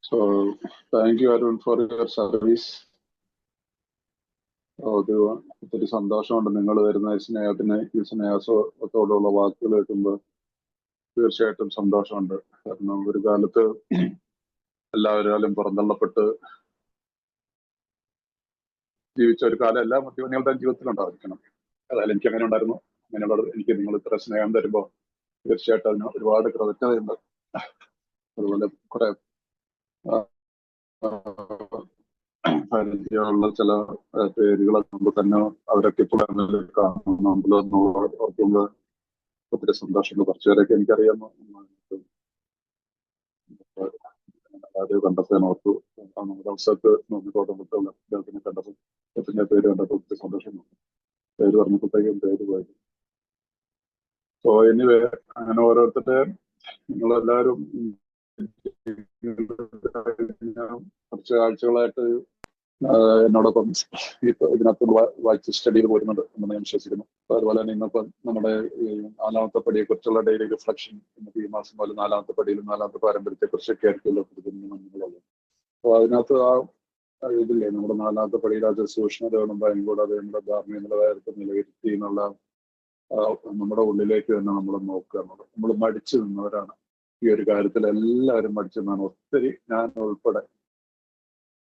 So thank you, Arun, for your service. ഒത്തിരി സന്തോഷമുണ്ട് നിങ്ങൾ വരുന്ന സ്നേഹത്തിന്, ഈ സ്നേഹത്തോടുള്ള വാക്കുകൾ കേൾക്കുമ്പോൾ തീർച്ചയായിട്ടും സന്തോഷമുണ്ട്. കാരണം ഒരു കാലത്ത് എല്ലാവരും പുറന്തള്ളപ്പെട്ട് ജീവിച്ച ഒരു കാലം എല്ലാ മധ്യവനികളുടെയും ജീവിതത്തിലുണ്ടായിരിക്കണം. അതായത് എനിക്ക് അങ്ങനെ ഉണ്ടായിരുന്നു. അങ്ങനെയുള്ളത് എനിക്ക് നിങ്ങൾ ഇത്ര സ്നേഹം തരുമ്പോൾ തീർച്ചയായിട്ടും അതിന് ഒരുപാട് കൃതജ്ഞതയുണ്ട്. അതുപോലെ കുറെ പരിചയമുള്ള ചില പേരുകളൊക്കെ മുമ്പ് തന്നെ അവരൊക്കെ ഇപ്പോൾ ഓർക്കുമ്പോൾ ഒത്തിരി സന്തോഷമുണ്ട്. കുറച്ചുപേരൊക്കെ എനിക്കറിയാമോ ആദ്യം കണ്ടപ്പോൾ ഓർത്തു. നമ്മുടെ അവസരത്ത് നോക്കിക്കോട്ടുമ്പോൾ കണ്ടപ്പോൾ എത്തിന്റെ പേര് കണ്ടപ്പോൾ ഒത്തിരി സന്തോഷമുണ്ട്. പേര് പറഞ്ഞപ്പോഴത്തേക്കും പേര് പോയത്. സോ എനിവേ, അങ്ങനെ ഓരോരുത്തരുടെ നിങ്ങളെല്ലാവരും കുറച്ച് ആഴ്ചകളായിട്ട് എന്നോടൊപ്പം ഇതിനകത്ത് വായിച്ച് സ്റ്റഡിയിൽ പോരുന്നുണ്ട് എന്ന് ഞാൻ വിശ്വസിക്കുന്നു. അതുപോലെ തന്നെ ഇന്നിപ്പം നമ്മുടെ നാലാമത്തെ പടിയെ കുറിച്ചുള്ള ഡെയിലി റിഫ്ലക്ഷൻ ഇന്നത്തെ ഈ മാസം പോലെ നാലാമത്തെ പടിയിലും നാലാമത്തെ പാരമ്പര്യത്തെ കുറിച്ചൊക്കെ ആയിരിക്കുമല്ലോ നിങ്ങളുള്ളത്. അപ്പോൾ അതിനകത്ത് ഇതില്ലേ, നമ്മുടെ നാലാമത്തെ പടിയിൽ അത് സൂക്ഷ്മതകളും ഭയങ്കര അത് നമ്മുടെ ധാർമ്മിക നിലവാരത്തെ നിലയിരുത്തി എന്നുള്ള നമ്മുടെ ഉള്ളിലേക്ക് തന്നെ നമ്മൾ നോക്കുക എന്നുള്ളത്. നമ്മൾ മടിച്ചു നിന്നവരാണ് ഈ ഒരു കാര്യത്തിൽ. എല്ലാവരും മടിച്ചു നിന്നാണ്. ഒത്തിരി, ഞാൻ ഉൾപ്പെടെ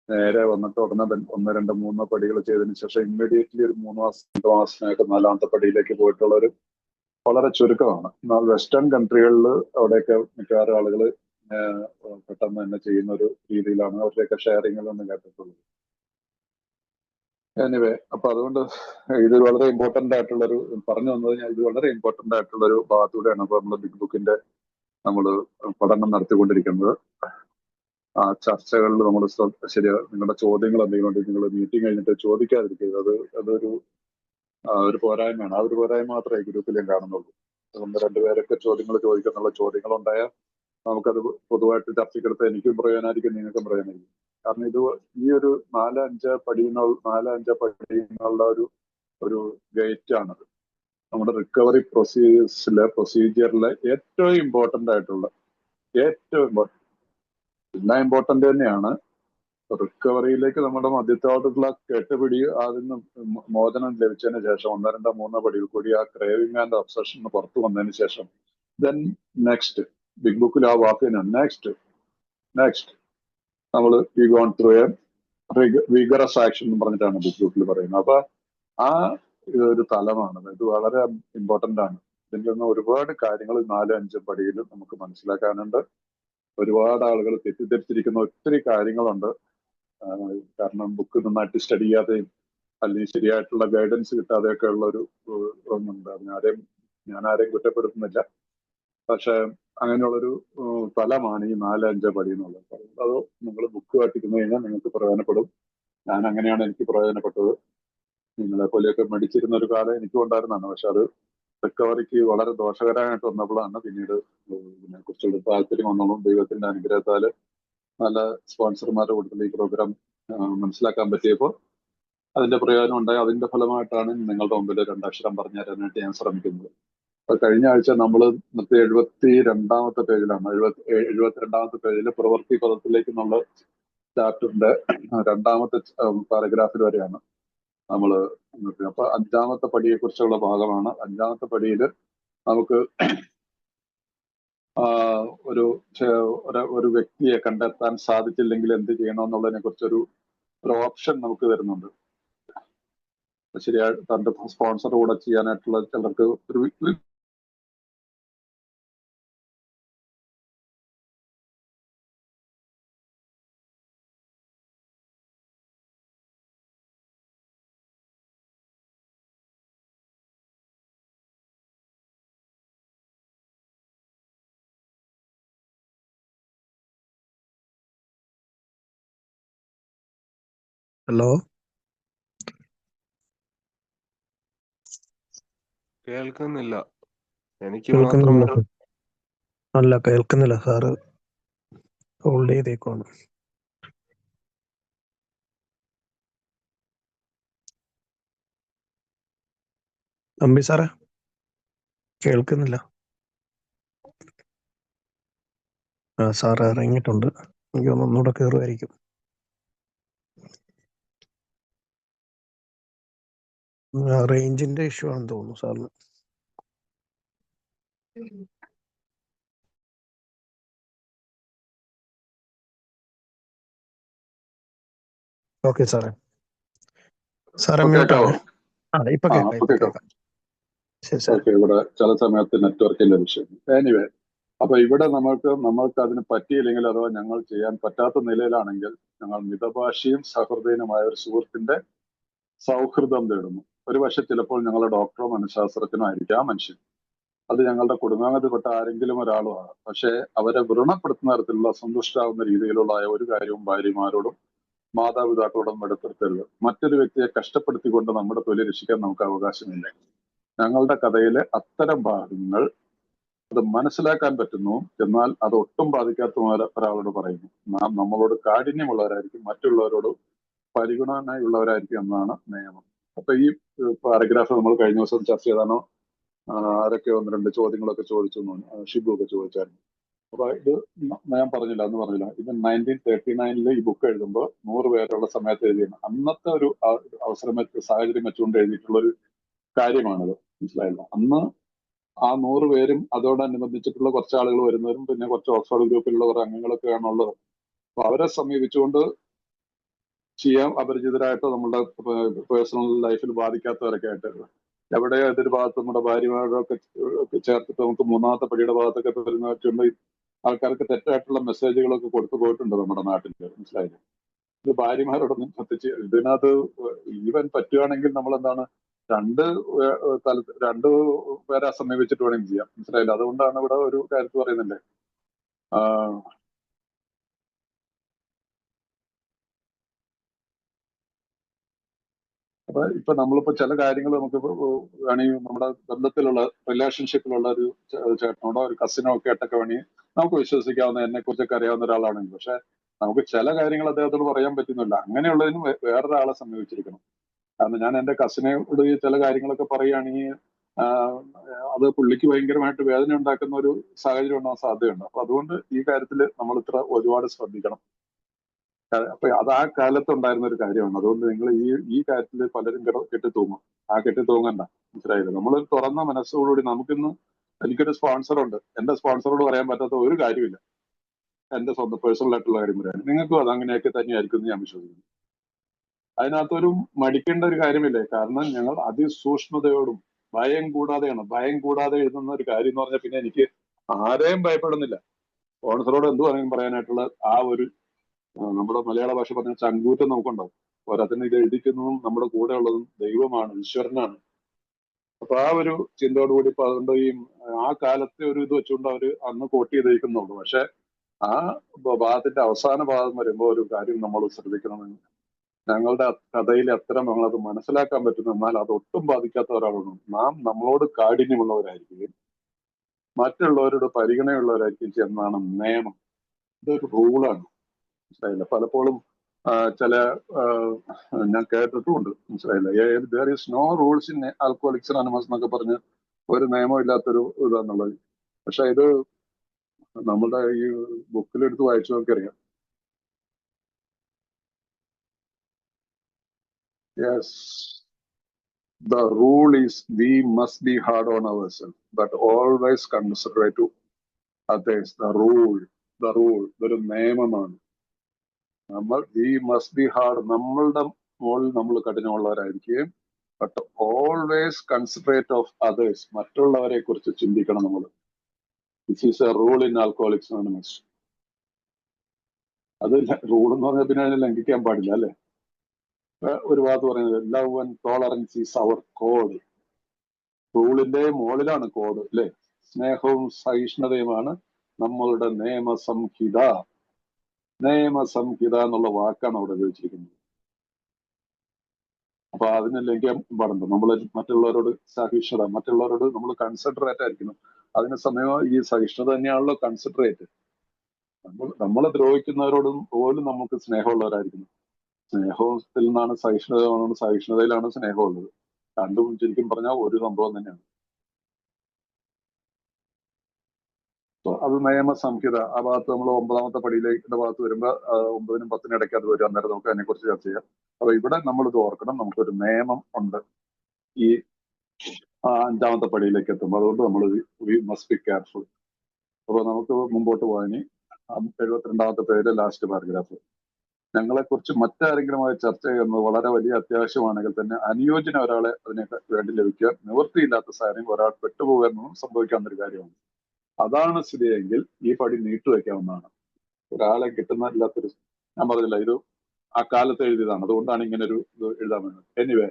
നേരെ വന്നിട്ട് ഉടനെ 1, 2, 3 പടികൾ ചെയ്തതിനു ശേഷം ഇമ്മീഡിയറ്റ്ലി ഒരു 3 മാസം 2 മാസത്തിനായിട്ട് നാലാമത്തെ പടിയിലേക്ക് പോയിട്ടുള്ളവർ വളരെ ചുരുക്കമാണ്. എന്നാൽ വെസ്റ്റേൺ കൺട്രികളിൽ അവിടെയൊക്കെ മിക്കവാറും ആളുകൾ പെട്ടെന്ന് തന്നെ ചെയ്യുന്ന ഒരു രീതിയിലാണ് അവരുടെയൊക്കെ ഷെയറിങ്ങുകളൊന്നും കേട്ടിട്ടുള്ളത്. എനിവേ, അപ്പൊ അതുകൊണ്ട് ഇത് വളരെ ഇമ്പോർട്ടന്റ് ആയിട്ടുള്ളൊരു, പറഞ്ഞു വന്നത് ഞാൻ, ഇത് വളരെ ഇമ്പോർട്ടന്റ് ആയിട്ടുള്ളൊരു ഭാഗത്തൂടെയാണ് അപ്പൊ നമ്മൾ ബിഗ് ബുക്കിന്റെ നമ്മൾ പഠനം നടത്തിക്കൊണ്ടിരിക്കുന്നത്. ആ ചർച്ചകളിൽ നമ്മൾ ശരിയാ, നിങ്ങളുടെ ചോദ്യങ്ങൾ എന്തെങ്കിലും ഉണ്ടെങ്കിൽ നിങ്ങൾ മീറ്റിംഗ് കഴിഞ്ഞിട്ട് ചോദിക്കാതിരിക്കുക. ഒരു പോരായ്മയാണ്. ആ ഒരു പോരായ്മ മാത്രമേ ഗ്രൂപ്പിൽ ഞാൻ കാണുന്നുള്ളൂ. 1-2 പേരൊക്കെ ചോദ്യങ്ങൾ ചോദിക്കുന്നുള്ള ചോദ്യങ്ങൾ ഉണ്ടായാൽ നമുക്കത് പൊതുവായിട്ട് ചർച്ചയ്ക്കെടുത്ത് എനിക്കും പ്രയോജനമായിരിക്കും, നിങ്ങൾക്കും പ്രയോജനമായിരിക്കും. കാരണം ഈ ഒരു 4-5 പടിയുള്ള ഒരു ഗേറ്റ് ആണത്. നമ്മുടെ റിക്കവറി പ്രൊസീജിയറിലെ ഏറ്റവും ഇമ്പോർട്ടന്റ് ആയിട്ടുള്ള, എല്ലാം ഇമ്പോർട്ടന്റ് തന്നെയാണ്. റിക്കവറിയിലേക്ക് നമ്മുടെ മധ്യത്തോട്ടുള്ള കെട്ടുപിടി, അതിന് മോചനം ലഭിച്ചതിന് ശേഷം 1, 2, 3 പടിയിൽ കൂടി ആ ക്രേവിംഗ് ആൻഡ് ഒബ്സഷൻ പുറത്തു വന്നതിന് ശേഷം ദെൻ നെക്സ്റ്റ്, ബിഗ് ബുക്കിൽ ആ വാക്കിന് നെക്സ്റ്റ് നമ്മൾ we gone through a vigorous action എന്ന് പറഞ്ഞിട്ടാണ് ബിഗ് ബുക്കിൽ പറയുന്നത്. അപ്പൊ ആ ഒരു തലമാണ് ഇത്. വളരെ ഇമ്പോർട്ടന്റ് ആണ്. ഇതിൽ നിന്ന് ഒരുപാട് കാര്യങ്ങൾ 4-5 പടിയിൽ നമുക്ക് മനസ്സിലാക്കാനുണ്ട്. ഒരുപാട് ആളുകൾ തെറ്റിദ്ധരിച്ചിരിക്കുന്ന ഒത്തിരി കാര്യങ്ങളുണ്ട്. കാരണം ബുക്ക് നന്നായിട്ട് സ്റ്റഡി ചെയ്യാതെയും അല്ലെങ്കിൽ ശരിയായിട്ടുള്ള ഗൈഡൻസ് കിട്ടാതെയൊക്കെ ഉള്ള ഒരു ഒന്നുണ്ട്. ഞാൻ ആരെയും കുറ്റപ്പെടുത്തുന്നില്ല. പക്ഷെ അങ്ങനെയുള്ളൊരു തലമാണ് ഈ 4-5 പടി എന്നുള്ളത്. അത് നിങ്ങൾ ബുക്ക് വായിക്കുന്നു കഴിഞ്ഞാൽ നിങ്ങൾക്ക് പ്രയോജനപ്പെടും. ഞാൻ അങ്ങനെയാണ് എനിക്ക് പ്രയോജനപ്പെട്ടത്. നിങ്ങളെ പോലെയൊക്കെ മടിച്ചിരുന്ന ഒരു കാലം എനിക്കും ഉണ്ടായിരുന്നതാണ്. പക്ഷെ അത് റിക്കവറിക്ക് വളരെ ദോഷകരമായിട്ട് വന്നപ്പോഴാണ് പിന്നീട് ഇതിനെക്കുറിച്ചുള്ള താല്പര്യം വന്നോളും. ദൈവത്തിന്റെ അനുഗ്രഹത്താല് നല്ല സ്പോൺസർമാരുടെ കൂട്ടത്തിൽ ഈ പ്രോഗ്രാം മനസ്സിലാക്കാൻ പറ്റിയപ്പോൾ അതിന്റെ പ്രയോജനം ഉണ്ടായി. അതിന്റെ ഫലമായിട്ടാണ് നിങ്ങളുടെ മുമ്പിൽ 2 അക്ഷരം പറഞ്ഞു തരാനായിട്ട് ഞാൻ ശ്രമിക്കുന്നത്. അപ്പൊ കഴിഞ്ഞ ആഴ്ച നമ്മൾ 72ാമത്തെ പേജിലാണ്, 72ാമത്തെ പേജിൽ പ്രവൃത്തി പദത്തിലേക്ക് എന്നുള്ള ചാപ്റ്ററിന്റെ 2ാമത്തെ പാരഗ്രാഫിൽ വരെയാണ് നമ്മൾ. അപ്പൊ 5ാമത്തെ പടിയെ കുറിച്ചുള്ള ഭാഗമാണ്. 5ാമത്തെ പടിയിൽ നമുക്ക് ഒരു വ്യക്തിയെ കണ്ടെത്താൻ സാധിച്ചില്ലെങ്കിൽ എന്ത് ചെയ്യണമെന്നുള്ളതിനെ കുറിച്ചൊരു ഓപ്ഷൻ നമുക്ക് തരുന്നുണ്ട്. ശരിയായിട്ട് തന്റെ സ്പോൺസർ കൂടെ ചെയ്യാനായിട്ടുള്ള ചിലർക്ക് ഒരു ഹലോ, കേൾക്കുന്നില്ല. എനിക്ക് മാത്രമാണ്. അല്ല, കേൾക്കുന്നില്ല സാറ്. ഹോൾഡ് ചെയ്തേക്കുവാണ്. തമ്പി സാറേ, കേൾക്കുന്നില്ല. സാറ് ഇറങ്ങിയിട്ടുണ്ട്. എനിക്ക് തോന്നുന്നു ഒന്നുകൂടെ കയറുമായിരിക്കും. റേഞ്ചിന്റെ ഇഷ്യൂ ആണെന്ന് തോന്നുന്നു സാറിന്. ഓക്കെ സാറേ. സാറേ മ്യൂട്ടാണ്. ഇപ്പൊ കേൾക്കാം, ഇപ്പൊ കേൾക്കാം. ശരി സാർ. ഓക്കെ, ഇവിടെ ചില സമയത്ത് നെറ്റ്വർക്കിന്റെ വിഷയം. എനിവേ, അപ്പൊ ഇവിടെ നമ്മൾക്ക് അതിന് പറ്റിയില്ലെങ്കിൽ അഥവാ ഞങ്ങൾ ചെയ്യാൻ പറ്റാത്ത നിലയിലാണെങ്കിൽ ഞങ്ങൾ മിതഭാഷിയും സഹൃദയനുമായ ഒരു സുഹൃത്തിന്റെ സൗഹൃദം തേടുന്നു. ഒരു പക്ഷെ ചിലപ്പോൾ ഞങ്ങളുടെ ഡോക്ടറോ മനഃശാസ്ത്രജ്ഞനോ ആയിരിക്കാം മനുഷ്യൻ. അത് ഞങ്ങളുടെ കുടുംബാംഗത്തിൽപ്പെട്ട ആരെങ്കിലും ഒരാളും ആണ്. പക്ഷെ അവരെ വ്രണപ്പെടുത്തുന്ന തരത്തിലുള്ള സന്തുഷ്ടാവുന്ന രീതിയിലുള്ള ഒരു കാര്യവും ഭാര്യമാരോടും മാതാപിതാക്കളോടും വെളിപ്പെടുത്തരുത്. മറ്റൊരു വ്യക്തിയെ കഷ്ടപ്പെടുത്തിക്കൊണ്ട് നമ്മുടെ തൊഴിൽ രക്ഷിക്കാൻ നമുക്ക് അവകാശമില്ല. ഞങ്ങളുടെ കഥയിലെ അത്തരം ഭാഗങ്ങൾ അത് മനസ്സിലാക്കാൻ പറ്റുന്നു, എന്നാൽ അത് ഒട്ടും ബാധിക്കാത്ത ഒരാളോട് പറയുന്നു. നാം നമ്മളോട് കാഠിന്യമുള്ളവരായിരിക്കും, മറ്റുള്ളവരോട് പരിഗണനയുള്ളവരായിരിക്കും എന്നാണ് നിയമം. അപ്പൊ ഈ പാരഗ്രാഫ് നമ്മൾ കഴിഞ്ഞ ദിവസം ചർച്ച ചെയ്താണോ ആരൊക്കെ ഒന്ന് രണ്ട് ചോദ്യങ്ങളൊക്കെ ചോദിച്ചു, ഷിബു ഒക്കെ ചോദിച്ചായിരുന്നു. അപ്പൊ ഇത് ഞാൻ പറഞ്ഞില്ല, അന്ന് പറഞ്ഞില്ല, ഇത് 1939 ഈ ബുക്ക് എഴുതുമ്പോൾ 100 പേരുള്ള സമയത്ത് എഴുതിയാണ്. അന്നത്തെ ഒരു അവസരം സാഹചര്യം വെച്ചുകൊണ്ട് എഴുതിയിട്ടുള്ള ഒരു കാര്യമാണിത്. മനസ്സിലായില്ല? അന്ന് ആ 100 പേരും അതോടനുബന്ധിച്ചിട്ടുള്ള കുറച്ച് ആളുകൾ വരുന്നവരും പിന്നെ കുറച്ച് ഓക്സ്ഫോർഡ് ഗ്രൂപ്പിലുള്ള കുറേ അംഗങ്ങളൊക്കെയാണ് ഉള്ളത്. അപ്പൊ അവരെ സമീപിച്ചുകൊണ്ട് ചെയ്യാൻ അപരിചിതരായിട്ടോ നമ്മുടെ പേഴ്സണൽ ലൈഫിൽ ബാധിക്കാത്തവരൊക്കെ ആയിട്ട് എവിടെയോ ഏതൊരു ഭാഗത്ത് നമ്മുടെ ഭാര്യമാരൊക്കെ ചേർത്തിട്ട് നമുക്ക് മൂന്നാമത്തെ പടിയുടെ ഭാഗത്തൊക്കെ വരുന്നവരുണ്ട്. ആൾക്കാർക്ക് തെറ്റായിട്ടുള്ള മെസ്സേജുകളൊക്കെ കൊടുത്തു പോയിട്ടുണ്ട് നമ്മുടെ നാട്ടിൽ. മനസ്സിലായില്ലേ? ഇത് ഭാര്യമാരോടൊന്നും കത്തിച്ച് ഇതിനകത്ത് ഈവൻ പറ്റുകയാണെങ്കിൽ നമ്മൾ എന്താണ് രണ്ടു പേരെ സമീപിച്ചിട്ട് വേണമെങ്കിൽ ചെയ്യാം. മനസ്സിലായില്ല? അതുകൊണ്ടാണ് ഇവിടെ ഒരു കാര്യത്തിൽ പറയുന്നില്ലേ, അപ്പൊ ഇപ്പൊ നമ്മളിപ്പോ ചില കാര്യങ്ങൾ നമുക്ക് വേണമെങ്കിൽ നമ്മുടെ ബന്ധത്തിലുള്ള റിലേഷൻഷിപ്പിലുള്ള ഒരു ചേട്ടനോടോ ഒരു കസിനോ ഒക്കെ ആയിട്ടൊക്കെ വേണമെങ്കിൽ നമുക്ക് വിശ്വസിക്കാവുന്ന, എന്നെ കുറിച്ചൊക്കെ അറിയാവുന്ന ഒരാളാണെങ്കിൽ, പക്ഷെ നമുക്ക് ചില കാര്യങ്ങൾ അദ്ദേഹത്തോട് പറയാൻ പറ്റുന്നില്ല. അങ്ങനെയുള്ളതിന് വേറൊരാളെ സമീപിച്ചിരിക്കണം. കാരണം ഞാൻ എന്റെ കസിനോട് ചില കാര്യങ്ങളൊക്കെ പറയുകയാണെങ്കിൽ അത് പുള്ളിക്ക് ഭയങ്കരമായിട്ട് വേദന ഉണ്ടാക്കുന്ന ഒരു സാഹചര്യം ഉണ്ടാകാൻ സാധ്യതയുണ്ട്. അപ്പൊ അതുകൊണ്ട് ഈ കാര്യത്തിൽ നമ്മൾ ഒരുപാട് ശ്രദ്ധിക്കണം. അപ്പൊ അത് ആ കാലത്ത് ഉണ്ടായിരുന്ന ഒരു കാര്യമാണ്. അതുകൊണ്ട് നിങ്ങൾ ഈ കാര്യത്തിൽ പലരും കെട്ടിത്തൂങ്ങും. കെട്ടിത്തൂങ്ങണ്ട. മനസ്സിലായില്ല? നമ്മൾ തുറന്ന മനസ്സോടുകൂടി നമുക്കിന്ന് എനിക്കൊരു സ്പോൺസറുണ്ട്. എന്റെ സ്പോൺസറോട് പറയാൻ പറ്റാത്ത ഒരു കാര്യമില്ല. എന്റെ സ്വന്തം പേഴ്സണൽ ആയിട്ടുള്ള കാര്യം പറയാൻ. നിങ്ങൾക്കും അത് അങ്ങനെയൊക്കെ തന്നെയായിരിക്കും എന്ന് ഞാൻ വിശ്വസിക്കുന്നു. അതിനകത്തൊരു മടിക്കേണ്ട ഒരു കാര്യമില്ലേ. കാരണം ഞങ്ങൾ അതിസൂക്ഷ്മതയോടും ഭയം കൂടാതെ എഴുതുന്ന ഒരു കാര്യം എന്ന് പറഞ്ഞാൽ പിന്നെ എനിക്ക് ആരെയും ഭയപ്പെടുന്നില്ല. സ്പോൺസറോട് എന്ത് വേണമെങ്കിലും പറയാനായിട്ടുള്ള ആ ഒരു നമ്മുടെ മലയാള ഭാഷ പറഞ്ഞ ചങ്കൂറ്റം നമുക്കുണ്ടാവും. പോരാത്തിന് ഇത് എഴുതിക്കുന്നതും നമ്മുടെ കൂടെ ഉള്ളതും ദൈവമാണ്, ഈശ്വരനാണ്. അപ്പൊ ആ ഒരു ചിന്തയോടുകൂടി ഇപ്പൊ അതുകൊണ്ട് ആ കാലത്തെ ഒരു ഇത് വെച്ചുകൊണ്ട് അവര് അന്ന് കോട്ട് ചെയ്തിരിക്കുന്നുള്ളൂ. പക്ഷെ ആ ഭാഗത്തിന്റെ അവസാന ഭാഗം വരുമ്പോൾ ഒരു കാര്യം നമ്മൾ ശ്രദ്ധിക്കണമെന്ന്, ഞങ്ങളുടെ കഥയിലെ അത്തരം ഞങ്ങളത് മനസ്സിലാക്കാൻ പറ്റുന്നു, എന്നാൽ അത് ഒട്ടും ബാധിക്കാത്ത ഒരാളാണ്. നാം നമ്മളോട് കാഠിന്യമുള്ളവരായിരിക്കും, മറ്റുള്ളവരോട് പരിഗണനയുള്ളവരായിരിക്കും എന്നാണ് നിയമം. ഇതൊരു റൂളാണ്. മനസ്സിലായില്ല? പലപ്പോഴും ചില ഞാൻ കേട്ടിട്ടുമുണ്ട്. മനസ്സിലായില്ല? There is no rules in Alcoholics Anonymous എന്നൊക്കെ പറഞ്ഞ് ഒരു നിയമം ഇല്ലാത്തൊരു ഇതാന്നുള്ളത്. പക്ഷെ ഇത് നമ്മുടെ ഈ ബുക്കിലെടുത്ത് വായിച്ചു നോക്കിയറിയാം. Yes, the rule is we must be hard on ourselves, but always considerate to others. The rule ഇതൊരു നിയമമാണ്. we must be hard, നമ്മളുടെ മുകളിൽ നമ്മൾ കഠിനമുള്ളവരായിരിക്കും, but always considerate of others, മറ്റുള്ളവരെ കുറിച്ച് ചിന്തിക്കണം നമ്മൾ. This is a rule in Alcoholics Anonymous. അത് റൂൾ എന്ന് പറഞ്ഞാൽ പിന്നെ അതിനെ ലംഘിക്കാൻ പാടില്ല, അല്ലെ? ഒരു വാക്ക് പറയുന്നത് love and tolerance is our code. റൂളിന്റെ മുകളിലാണ് കോഡ്, അല്ലെ? സ്നേഹവും സഹിഷ്ണുതയുമാണ് നമ്മളുടെ നിയമസംഹിത എന്നുള്ള വാക്കാണ് അവിടെ ഉപയോഗിച്ചിരിക്കുന്നത്. അപ്പൊ അതിനെ ലംഘിക്കാൻ പാടുണ്ടോ? നമ്മൾ മറ്റുള്ളവരോട് സഹിഷ്ണുത, മറ്റുള്ളവരോട് നമ്മൾ കൺസിഡറേറ്റ് ആയിരിക്കണം. അതിന് സമയം ഈ സഹിഷ്ണുത തന്നെയാണല്ലോ കൺസിഡറേറ്റ്. നമ്മളെ ദ്രോഹിക്കുന്നവരോടും പോലും നമുക്ക് സ്നേഹമുള്ളവരായിരിക്കണം. സ്നേഹത്തിൽ നിന്നാണ് സഹിഷ്ണുതയിലാണ് സ്നേഹമുള്ളത്. രണ്ടും ശരിക്കും പറഞ്ഞാൽ ഒരു സംഭവം തന്നെയാണ്. അത് നിയമസംഹിത ആ ഭാഗത്ത് നമ്മൾ 9ാമത്തെ പടിയിലേക്ക് ഭാഗത്ത് വരുമ്പോൾ 9നും 10നും ഇടയ്ക്ക് അത് വരും. അന്നേരം നമുക്ക് അതിനെക്കുറിച്ച് ചർച്ച ചെയ്യാം. അപ്പൊ ഇവിടെ നമ്മൾ ഇത് ഓർക്കണം, നമുക്കൊരു നിയമം ഉണ്ട് ഈ 5ാമത്തെ പടിയിലേക്ക് എത്തുമ്പോൾ. അതുകൊണ്ട് നമ്മൾ വി മസ്റ്റ് ബി കെയർഫുൾ. അപ്പൊ നമുക്ക് മുമ്പോട്ട് പോകാൻ 72ാമത്തെ പേര് ലാസ്റ്റ് പാരഗ്രാഫ്. ഞങ്ങളെക്കുറിച്ച് മറ്റാരെങ്കിലുമായി ചർച്ച ചെയ്യുന്നത് വളരെ വലിയ അത്യാവശ്യമാണെങ്കിൽ തന്നെ അനുയോജ്യന ഒരാളെ അതിനെ വേണ്ടി ലഭിക്കാൻ നിവൃത്തിയില്ലാത്ത സാഹചര്യം ഒരാൾ പെട്ടുപോകുക എന്നതും സംഭവിക്കാവുന്നൊരു കാര്യമാണ്. അതാണ് സ്ഥിതിയെങ്കിൽ ഈ പടി നീട്ടുവെക്കാവുന്നതാണ്. ഒരാളെ കിട്ടുന്നില്ലാത്തൊരു, ഞാൻ പറഞ്ഞില്ല, ഇത് ആ കാലത്ത് എഴുതിയതാണ്, അതുകൊണ്ടാണ് ഇങ്ങനെ ഒരു ഇത് എഴുതാൻ വേണ്ടത്. എനിവേ,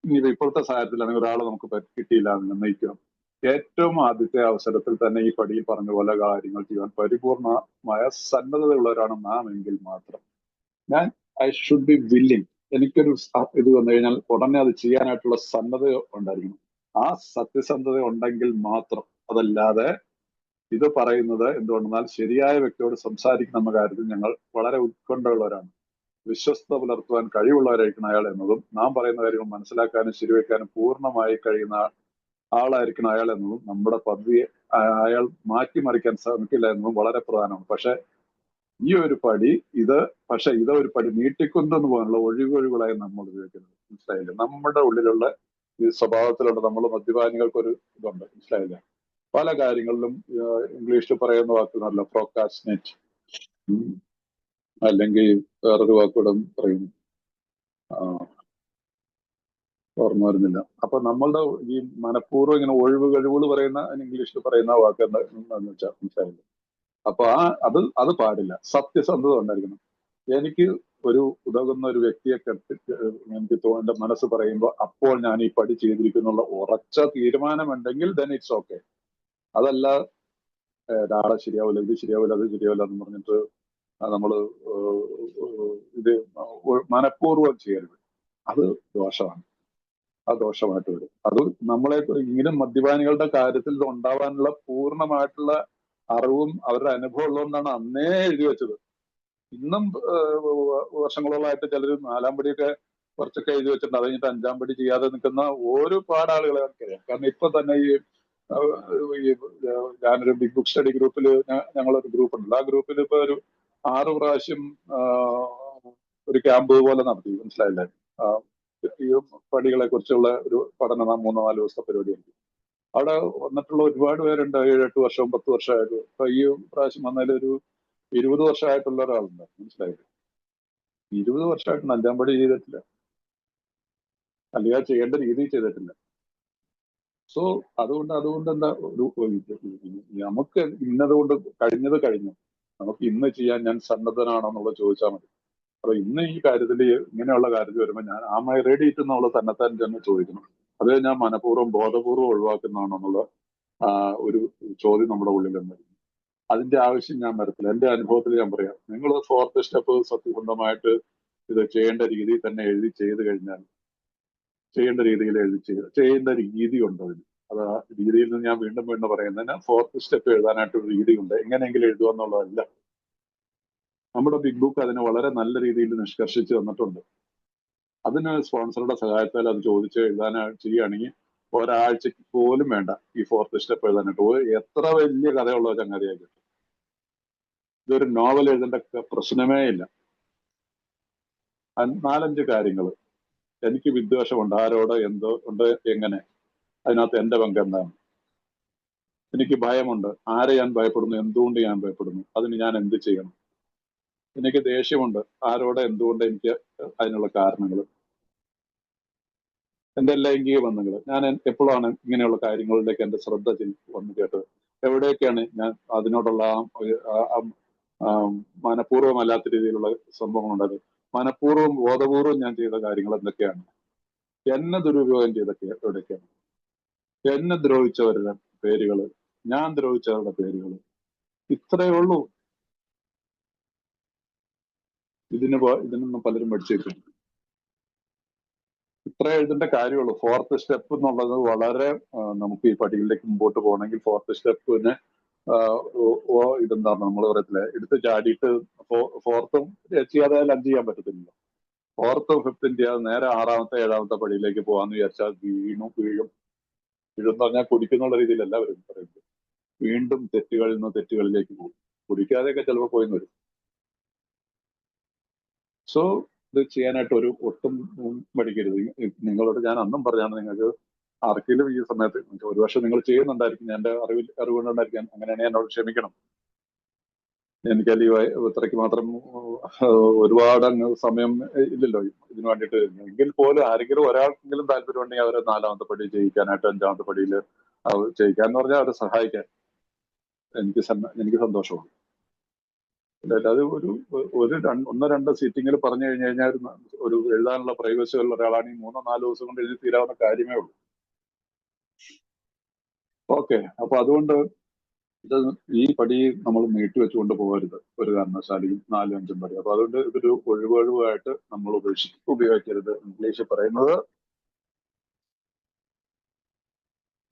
ഇനി ഇപ്പോഴത്തെ സാഹചര്യത്തിലാണെങ്കിൽ ഒരാളെ നമുക്ക് കിട്ടിയില്ല എന്ന് നിർണ്ണയിക്കണം. ഏറ്റവും ആദ്യത്തെ അവസരത്തിൽ തന്നെ ഈ പടിയിൽ പറഞ്ഞ പോലെ കാര്യങ്ങൾ ചെയ്യാൻ പരിപൂർണമായ സന്നദ്ധതയുള്ളവരാണ് നാം എങ്കിൽ മാത്രം ഐ ഷുഡ് ബി വില്ലിങ്. എനിക്കൊരു ഇത് വന്നു കഴിഞ്ഞാൽ ഉടനെ അത് ചെയ്യാനായിട്ടുള്ള സന്നദ്ധ ഉണ്ടായിരിക്കണം. ആ സത്യസന്ധത ഉണ്ടെങ്കിൽ മാത്രം. അതല്ലാതെ ഇത് പറയുന്നത് എന്തുകൊണ്ടെന്നാൽ ശരിയായ വ്യക്തിയോട് സംസാരിക്കുന്ന കാര്യത്തിൽ ഞങ്ങൾ വളരെ ഉത്കണ്ഠയുള്ളവരാണ്. വിശ്വസ്ത പുലർത്തുവാൻ കഴിവുള്ളവരായിരിക്കണം അയാൾ എന്നതും നാം പറയുന്ന കാര്യങ്ങൾ മനസ്സിലാക്കാനും ശരിവെക്കാനും പൂർണ്ണമായി കഴിയുന്ന ആളായിരിക്കണം അയാൾ എന്നതും നമ്മുടെ പദവിയെ അയാൾ മാറ്റിമറിക്കാൻ ശ്രമിക്കില്ല എന്നതും വളരെ പ്രധാനമാണ്. പക്ഷെ ഈ ഒരു പടി ഒരു പടി നീട്ടിക്കൊണ്ടെന്ന് പോകാനുള്ള ഒഴിവുകളായി നമ്മൾ ഉപയോഗിക്കുന്നത്. മനസ്സിലായില്ലേ? നമ്മുടെ ഉള്ളിലുള്ള ഈ സ്വഭാവത്തിലുള്ള നമ്മൾ മദ്യപാനികൾക്കൊരു ഇതുണ്ട്. മനസ്സിലായില്ലേ? പല കാര്യങ്ങളിലും ഇംഗ്ലീഷിൽ പറയുന്ന വാക്കുകളല്ല, പ്രോക്കാസ്റ്റിനേറ്റ്, അല്ലെങ്കിൽ വേറൊരു വാക്കുകൂടെ പറയും, ഓർമ്മ വരുന്നില്ല. അപ്പൊ നമ്മളുടെ ഈ മനഃപൂർവ്വം ഇങ്ങനെ കഴിവുകൾ പറയുന്ന ഇംഗ്ലീഷിൽ പറയുന്ന വാക്ക് എന്താണെന്ന് വെച്ചാൽ മനസ്സിലായില്ല. അപ്പൊ അത് പാടില്ല. സത്യസന്ധത ഉണ്ടായിരിക്കണം. എനിക്ക് ഒരു ഉതകുന്ന ഒരു വ്യക്തിയെ എനിക്ക് എന്റെ മനസ്സ് പറയുമ്പോൾ അപ്പോൾ ഞാൻ ഈ പടി ചെയ്തിരിക്കുന്നുള്ള ഉറച്ച തീരുമാനമുണ്ടെങ്കിൽ ദെൻ ഇറ്റ്സ് ഓക്കെ. അതല്ല നാളെ ശരിയാവില്ല, ഇത് ശരിയാവില്ല, അത് ശരിയാവില്ല എന്ന് പറഞ്ഞിട്ട് നമ്മള് ഇത് മനഃപൂർവ്വം ചെയ്യരുത്. അത് ദോഷമാണ്. അത് ദോഷമായിട്ട് വരും. അത് നമ്മളെ ഇങ്ങനെ മദ്യപാനികളുടെ കാര്യത്തിൽ ഉണ്ടാവാനുള്ള പൂർണ്ണമായിട്ടുള്ള അറിവും അവരുടെ അനുഭവം ഉള്ളതുകൊണ്ടാണ് അന്നേ എഴുതി വെച്ചത്. ഇന്നും വർഷങ്ങളോളമായിട്ട് ചിലർ 4ാം പടിയൊക്കെ കുറച്ചൊക്കെ എഴുതി വെച്ചിട്ടുണ്ട്. അത് കഴിഞ്ഞിട്ട് 5ാം പടി ചെയ്യാതെ നിൽക്കുന്ന ഒരുപാട് ആളുകളെ എനിക്കറിയാം. കാരണം ഇപ്പൊ തന്നെ ഈ ഞാനൊരു ബിഗ് ബുക്ക് സ്റ്റഡി ഗ്രൂപ്പിൽ, ഞങ്ങളൊരു ഗ്രൂപ്പ് ഉണ്ട്. ആ ഗ്രൂപ്പിൽ ഇപ്പൊ ഒരു 6 പ്രാവശ്യം ഒരു ക്യാമ്പ് പോലെ നടത്തി. മനസ്സിലായില്ലേ? ഈ പടികളെ കുറിച്ചുള്ള ഒരു പഠനം 3-4 ദിവസത്തെ പരിപാടിയായിരിക്കും. അവിടെ വന്നിട്ടുള്ള ഒരുപാട് പേരുണ്ട്. 7-8 വർഷവും 10 വർഷമായിട്ട്. ഇപ്പൊ ഈ പ്രാവശ്യം വന്നതിൽ ഒരു 20 വർഷമായിട്ടുള്ള ഒരാളുണ്ട്. മനസ്സിലായില്ലേ? 20 വർഷമായിട്ട് 5ാം പടി ചെയ്തിട്ടില്ല, അല്ലെങ്കിൽ ചെയ്യേണ്ട രീതിയിൽ ചെയ്തിട്ടില്ല. സോ അതുകൊണ്ട് എന്താ നമുക്ക് ഇന്നതുകൊണ്ട് കഴിഞ്ഞു. നമുക്ക് ഇന്ന് ചെയ്യാൻ ഞാൻ സന്നദ്ധനാണോ എന്നുള്ളത് ചോദിച്ചാൽ മതി. അപ്പൊ ഇന്ന് ഈ കാര്യത്തിൽ ഇങ്ങനെയുള്ള കാര്യത്തിൽ വരുമ്പോൾ ഞാൻ ആം ഐ റെഡി എന്നുള്ള തന്നെത്താൻ തന്നെ ചോദിക്കണം. അത് ഞാൻ മനഃപൂർവ്വം ബോധപൂർവ്വം ഒഴിവാക്കുന്നതാണോ എന്നുള്ള ഒരു ചോദ്യം നമ്മുടെ ഉള്ളിൽ ഉണ്ടായിരുന്നു. അതിന്റെ ആവശ്യം ഞാൻ വരത്തില്ല. എന്റെ അനുഭവത്തിൽ ഞാൻ പറയാം, നിങ്ങൾ 4th സ്റ്റെപ്പ് സത്യസന്ധമായിട്ട് ഇത് ചെയ്യേണ്ട രീതിയിൽ തന്നെ എഴുതി ചെയ്ത് കഴിഞ്ഞാൽ, ചെയ്യേണ്ട രീതിയിൽ ചെയ്യേണ്ട രീതി ഉണ്ട് അതിന്. അത് ആ രീതിയിൽ നിന്ന് ഞാൻ വീണ്ടും പറയുന്നതിന് 4th സ്റ്റെപ്പ് എഴുതാനായിട്ടൊരു രീതിയുണ്ട്. എങ്ങനെയെങ്കിലും എഴുതുക എന്നുള്ളതല്ല. നമ്മുടെ ബിഗ് ബുക്ക് അതിനെ വളരെ നല്ല രീതിയിൽ നിഷ്കർഷിച്ച് തന്നിട്ടുണ്ട്. അതിന് സ്പോൺസറുടെ സഹായത്താൽ അത് ചോദിച്ച് ചെയ്യുകയാണെങ്കിൽ ഒരാഴ്ചക്ക് പോലും വേണ്ട ഈ 4th സ്റ്റെപ്പ് എഴുതാനായിട്ട്. എത്ര വലിയ കഥയുള്ള ചങ്ങാതിയായിട്ട് ഇതൊരു നോവൽ എഴുതേണ്ട പ്രശ്നമേ ഇല്ല. 4-5 കാര്യങ്ങൾ. എനിക്ക് വിദ്വേഷമുണ്ട്, ആരോട്, എന്തോ ഉണ്ട്, എങ്ങനെ, അതിനകത്ത് എന്റെ പങ്ക് എന്താണ്? എനിക്ക് ഭയമുണ്ട്, ആരെ ഞാൻ ഭയപ്പെടുന്നു, എന്തുകൊണ്ട് ഞാൻ ഭയപ്പെടുന്നു, അതിന് ഞാൻ എന്ത് ചെയ്യണം? എനിക്ക് ദേഷ്യമുണ്ട്, ആരോട്, എന്തുകൊണ്ട്, എനിക്ക് അതിനുള്ള കാരണങ്ങൾ. എന്റെ ലൈംഗിക ബന്ധങ്ങൾ, ഞാൻ എപ്പോഴാണ് ഇങ്ങനെയുള്ള കാര്യങ്ങളിലേക്ക് എന്റെ ശ്രദ്ധ വന്നു കേട്ടത്? എവിടെയൊക്കെയാണ് ഞാൻ അതിനോടുള്ള മനഃപൂർവ്വമല്ലാത്ത രീതിയിലുള്ള സംഭവങ്ങൾ ഉണ്ടായത്? മനഃപൂർവ്വം ബോധപൂർവം ഞാൻ ചെയ്ത കാര്യങ്ങൾ എന്തൊക്കെയാണ്? എന്നെ ദുരുപയോഗം ചെയ്തൊക്കെ എവിടെയൊക്കെയാണ്? എന്നെ ദ്രോഹിച്ചവരുടെ പേരുകൾ, ഞാൻ ദ്രോഹിച്ചവരുടെ പേരുകൾ, ഇത്രയേ ഉള്ളൂ. ഇതിനൊന്നും പലരും പഠിച്ചേക്കും. ഇത്ര എഴുതേണ്ട കാര്യമുള്ളൂ. 4th സ്റ്റെപ്പ് എന്നുള്ളത് വളരെ നമുക്ക് ഈ പടികളിലേക്ക് മുമ്പോട്ട് പോകണമെങ്കിൽ 4th സ്റ്റെപ്പിന് ഇതെന്താണ് നമ്മൾ പറയത്തില്ലേ, എടുത്ത് ചാടിയിട്ട് 4th ചെയ്യാതെ 5 ചെയ്യാൻ പറ്റത്തില്ലല്ലോ. 4th 5th ചെയ്യാതെ നേരെ 6ാമത്തെ 7ാമത്തെ പടിയിലേക്ക് പോകാന്ന് വിചാരിച്ചാൽ വീഴും. വീഴും പറഞ്ഞാൽ കുടിക്കുന്നുള്ള രീതിയിലല്ല അവർ പറയുന്നത്. വീണ്ടും തെറ്റുകളിൽ നിന്ന് തെറ്റുകളിലേക്ക് പോകും. കുടിക്കാതെയൊക്കെ ചിലപ്പോൾ പോയി വരും. സോ ഇത് ചെയ്യാനായിട്ട് ഒട്ടും മടിക്കരുത്. നിങ്ങളോട് ഞാൻ അന്നും പറഞ്ഞാണ്, നിങ്ങൾക്ക് ആർക്കെങ്കിലും ഈ സമയത്ത് ഒരുപക്ഷെ നിങ്ങൾ ചെയ്യുന്നുണ്ടായിരിക്കും, എൻ്റെ അറിവുകൊണ്ടുണ്ടായിരിക്കാം, അങ്ങനെയാണെങ്കിൽ എന്നോട് ക്ഷമിക്കണം. എനിക്കത് ഇത്രയ്ക്ക് മാത്രം ഒരുപാട് സമയം ഇല്ലല്ലോ ഇതിനു വേണ്ടിയിട്ട്. എങ്കിൽ പോലും ആരെങ്കിലും ഒരാൾക്കെങ്കിലും താല്പര്യം ഉണ്ടെങ്കിൽ അവരെ 4ാമത്തെ പടി ചെയ്യിക്കാനായിട്ട് 5ാമത്തെ പടിയിൽ ചെയ്യിക്കാന്ന് പറഞ്ഞാൽ അവരെ സഹായിക്കാൻ എനിക്ക് സന്തോഷമാണ്. അല്ലാതെ ഒരു 1-2 സീറ്റിങ്ങിൽ പറഞ്ഞു കഴിഞ്ഞു കഴിഞ്ഞാൽ ഒരു എഴുതാനുള്ള പ്രൈവസി ഉള്ള ഒരാളാണെങ്കിൽ 3-4 ദിവസം കൊണ്ട് എഴുതി തീരാവുന്ന കാര്യമേ ഉള്ളൂ. ഓക്കെ, അപ്പൊ അതുകൊണ്ട് ഇത് ഈ പടി നമ്മൾ നീട്ടി വെച്ചുകൊണ്ട് പോകരുത് ഒരു കാരണവശാലും 4-5 പടി. അപ്പൊ അതുകൊണ്ട് ഇതൊരു ഒഴിവായിട്ട് നമ്മൾ ഉപയോഗിക്കരുത്. ഇംഗ്ലീഷ് പറയുന്നത്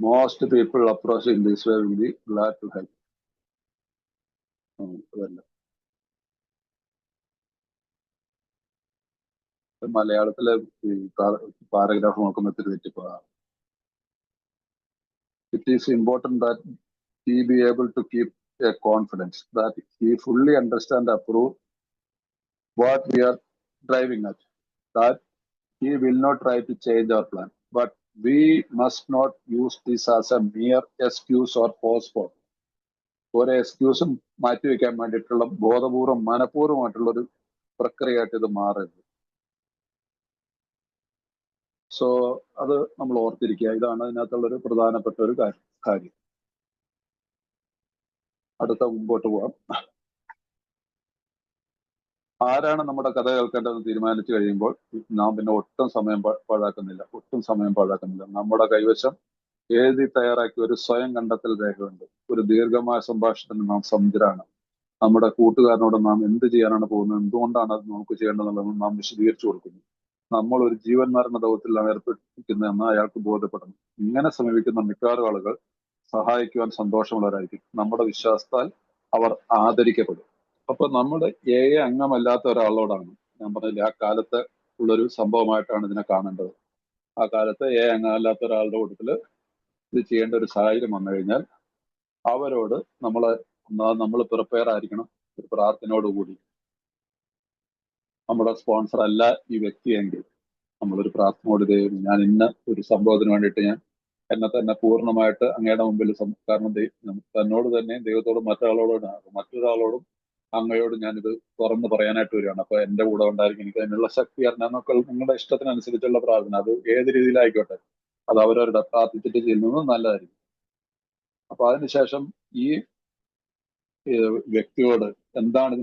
most people approach in this way will be glad to help. അതല്ല മലയാളത്തിലെ ഈ പാരഗ്രാഫ് നോക്കുമ്പോൾ തെറ്റിപ്പോകാം. It is important that he be able to keep a confidence that he fully understand and approve what we are driving at, that he will not try to change our plan, but we must not use this as a mere excuse or postpone. ഒരു എക്സ്ക്യൂസും മാറ്റിവെക്കാൻ വേണ്ടിയിട്ടുള്ള ബോധപൂർവം മനഃപൂർവ്വമായിട്ടുള്ള ഒരു പ്രക്രിയയായിട്ട് ഇത് മാറരുത്. So അത് നമ്മൾ ഓർത്തിരിക്കുക. ഇതാണ് ഇതിനകത്തുള്ളൊരു പ്രധാനപ്പെട്ട ഒരു കാര്യം. അടുത്ത മുമ്പോട്ട് പോവാം. ആരാണ് നമ്മുടെ കഥ കേൾക്കേണ്ടതെന്ന് തീരുമാനിച്ചു കഴിയുമ്പോൾ നാം പിന്നെ ഒട്ടും സമയം പാഴാക്കുന്നില്ല. നമ്മുടെ കൈവശം എഴുതി തയ്യാറാക്കിയ ഒരു സ്വയം കണ്ടെത്തൽ രേഖയുണ്ട്. ഒരു ദീർഘമായ സംഭാഷണത്തിന് നാം സമുദ്രാണ്. നമ്മുടെ കൂട്ടുകാരനോട് നാം എന്ത് ചെയ്യാനാണ് പോകുന്നത്, എന്തുകൊണ്ടാണ് അത് നമുക്ക് ചെയ്യേണ്ടതെന്നുള്ളത് നാം വിശദീകരിച്ചു കൊടുക്കുന്നു. നമ്മൾ ഒരു ജീവൻ മരണ ദൗത്യത്തിലാണ് ഏർപ്പെട്ടിരിക്കുന്നതെന്ന് അയാൾക്ക് ബോധ്യപ്പെടണം. ഇങ്ങനെ സമീപിക്കുന്ന മിക്കവാറും ആളുകൾ സഹായിക്കുവാൻ സന്തോഷമുള്ളവരായിരിക്കും. നമ്മുടെ വിശ്വാസത്താൽ അവർ ആദരിക്കപ്പെടും. അപ്പൊ നമ്മുടെ അംഗമല്ലാത്ത ഒരാളോടാണ് ഞാൻ പറഞ്ഞില്ല, ആ കാലത്ത് ഉള്ളൊരു സംഭവമായിട്ടാണ് ഇതിനെ കാണേണ്ടത്. ആ കാലത്ത് അംഗമല്ലാത്ത ഒരാളുടെ കൂട്ടത്തില് ഇത് ചെയ്യേണ്ട ഒരു സാഹചര്യം വന്നു കഴിഞ്ഞാൽ അവരോട് നമ്മൾ പ്രിപ്പയർ ആയിരിക്കണം. ഒരു പ്രാർത്ഥനയോടുകൂടി നമ്മുടെ സ്പോൺസർ അല്ല ഈ വ്യക്തിയെങ്കിൽ നമ്മളൊരു പ്രാർത്ഥനയോട് ഞാൻ ഇന്ന ഒരു സംഭവത്തിന് വേണ്ടിയിട്ട് ഞാൻ എന്നെ തന്നെ പൂർണ്ണമായിട്ട് അങ്ങയുടെ മുമ്പിൽ, കാരണം തന്നോട് തന്നെ ദൈവത്തോടും മറ്റൊരാളോടും അങ്ങയോട് ഞാനിത് തുറന്ന് പറയാനായിട്ട് വരികയാണ്. അപ്പൊ എന്റെ കൂടെ ഉണ്ടായിരിക്കും, എനിക്ക് അതിനുള്ള ശക്തി അറിഞ്ഞാന്നൊക്കെ നിങ്ങളുടെ ഇഷ്ടത്തിനനുസരിച്ചുള്ള പ്രാർത്ഥന, അത് ഏത് രീതിയിലായിക്കോട്ടെ, അത് അവരവരുടെ പ്രാർത്ഥിച്ചിട്ട് ചെയ്യുന്നത് നല്ലതായിരിക്കും. അപ്പൊ അതിനുശേഷം ഈ വ്യക്തിയോട് എന്താണ്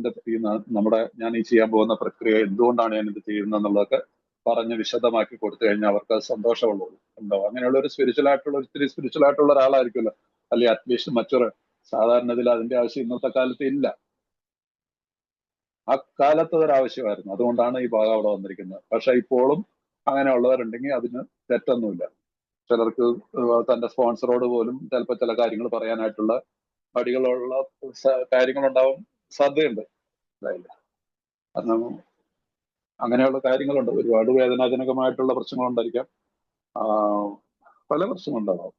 ഞാൻ ഈ ചെയ്യാൻ പോകുന്ന പ്രക്രിയ, എന്തുകൊണ്ടാണ് ഞാൻ ഇത് ചെയ്യുന്നത് എന്നുള്ളതൊക്കെ പറഞ്ഞ് വിശദമാക്കി കൊടുത്തു കഴിഞ്ഞാൽ അവർക്ക് അത് സന്തോഷമുള്ളൂ. ഉണ്ടാവും അങ്ങനെയുള്ള ഒരു ഒത്തിരി സ്പിരിച്വൽ ആയിട്ടുള്ള ഒരാളായിരിക്കുമല്ലോ, അല്ലെങ്കിൽ അറ്റ്ലീസ്റ്റ് മറ്റൊരു സാധാരണ ഇതിൽ അതിന്റെ ആവശ്യം ഇന്നത്തെ കാലത്ത് ഇല്ല. ആ കാലത്ത് ഒരാവശ്യമായിരുന്നു, അതുകൊണ്ടാണ് ഈ ഭാഗം അവിടെ വന്നിരിക്കുന്നത്. പക്ഷെ ഇപ്പോഴും അങ്ങനെയുള്ളവരുണ്ടെങ്കിൽ അതിന് തെറ്റൊന്നുമില്ല. ചിലർക്ക് തന്റെ സ്പോൺസറോട് പോലും ചിലപ്പോൾ ചില കാര്യങ്ങൾ പറയാനായിട്ടുള്ള മടികളുള്ള കാര്യങ്ങളുണ്ടാവും, സാധ്യതയുണ്ട്. കാരണം അങ്ങനെയുള്ള കാര്യങ്ങളുണ്ട്. ഒരുപാട് വേദനാജനകമായിട്ടുള്ള പ്രശ്നങ്ങളുണ്ടായിരിക്കാം, പല പ്രശ്നങ്ങളുണ്ടാവാം.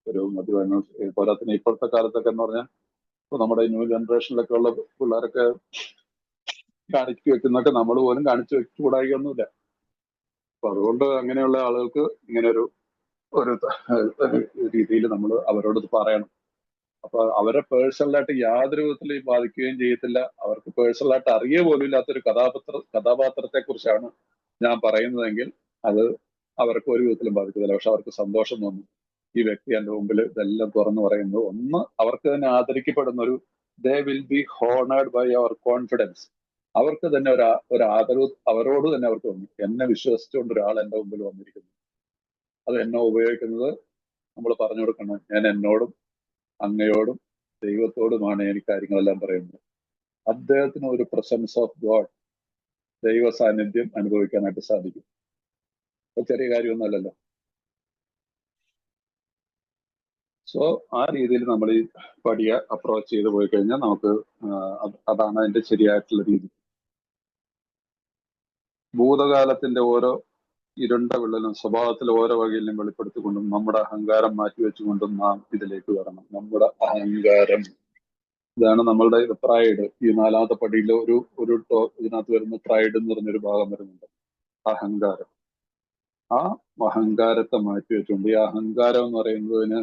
ഒരു മദ്യപാനം പോരാത്തിന് ഇപ്പോഴത്തെ കാലത്തൊക്കെ എന്ന് പറഞ്ഞാൽ ഇപ്പൊ നമ്മുടെ ന്യൂ ജനറേഷനിലൊക്കെ ഉള്ള പിള്ളേരൊക്കെ കാണിച്ചു വെക്കുന്നൊക്കെ നമ്മൾ പോലും കാണിച്ചു വെച്ചുകൂടായികയൊന്നുമില്ല. അപ്പൊ അതുകൊണ്ട് അങ്ങനെയുള്ള ആളുകൾക്ക് ഇങ്ങനെ ഒരു രീതിയിൽ നമ്മൾ അവരോട് പറയണം. അപ്പൊ അവരെ പേഴ്സണലായിട്ട് യാതൊരു വിധത്തിൽ ബാധിക്കുകയും ചെയ്യത്തില്ല. അവർക്ക് പേഴ്സണലായിട്ട് അറിയുക പോലും ഇല്ലാത്തൊരു കഥാപാത്രത്തെ കുറിച്ചാണ് ഞാൻ പറയുന്നതെങ്കിൽ അത് അവർക്ക് ഒരു വിധത്തിലും ബാധിക്കത്തില്ല. പക്ഷെ അവർക്ക് സന്തോഷം തോന്നും, ഈ വ്യക്തി എൻ്റെ മുമ്പിൽ ഇതെല്ലാം തുറന്നു പറയുന്നത്. ഒന്ന്, അവർക്ക് തന്നെ ആദരിക്കപ്പെടുന്ന they will be honoured by our confidence. അവർക്ക് തന്നെ ഒരു ആദരവ് അവരോട് തന്നെ അവർക്ക് തോന്നി, എന്നെ വിശ്വസിച്ചുകൊണ്ട് ഒരാൾ എൻ്റെ മുമ്പിൽ വന്നിരിക്കുന്നു, അത് എന്നെ ഉപയോഗിക്കുന്നത് നമ്മൾ പറഞ്ഞു കൊടുക്കണം. ഞാൻ എന്നോടും അങ്ങയോടും ദൈവത്തോടുമാണ് എനിക്ക് കാര്യങ്ങളെല്ലാം പറയുന്നത്. അദ്ദേഹത്തിന് ഒരു പ്രസൻസ് ഓഫ് ഗോഡ്, ദൈവ സാന്നിധ്യം അനുഭവിക്കാനായിട്ട് സാധിക്കും. ചെറിയ കാര്യമൊന്നുമല്ലല്ലോ. സോ ആ രീതിയിൽ നമ്മൾ ഈ പടിയെ അപ്രോച്ച് ചെയ്ത് പോയി കഴിഞ്ഞാൽ നമുക്ക് അതാണ് അതിന്റെ ശരിയായിട്ടുള്ള രീതി. ഭൂതകാലത്തിന്റെ ഓരോ ഇരുണ്ട വിള്ളലും സ്വഭാവത്തിൽ ഓരോ വകയിലും വെളിപ്പെടുത്തിക്കൊണ്ടും നമ്മുടെ അഹങ്കാരം മാറ്റിവെച്ചുകൊണ്ടും നാം ഇതിലേക്ക് വരണം. നമ്മുടെ അഹങ്കാരം, ഇതാണ് നമ്മളുടെ പ്രൈഡ്. ഈ 4ാമത്തെ പടിയിൽ ഇതിനകത്ത് വരുന്ന പ്രൈഡ് എന്ന് പറഞ്ഞൊരു ഭാഗം വരുന്നുണ്ട്. അഹങ്കാരം. ആ അഹങ്കാരത്തെ മാറ്റിവെച്ചുകൊണ്ട്, ഈ അഹങ്കാരം എന്ന് പറയുന്നതിന്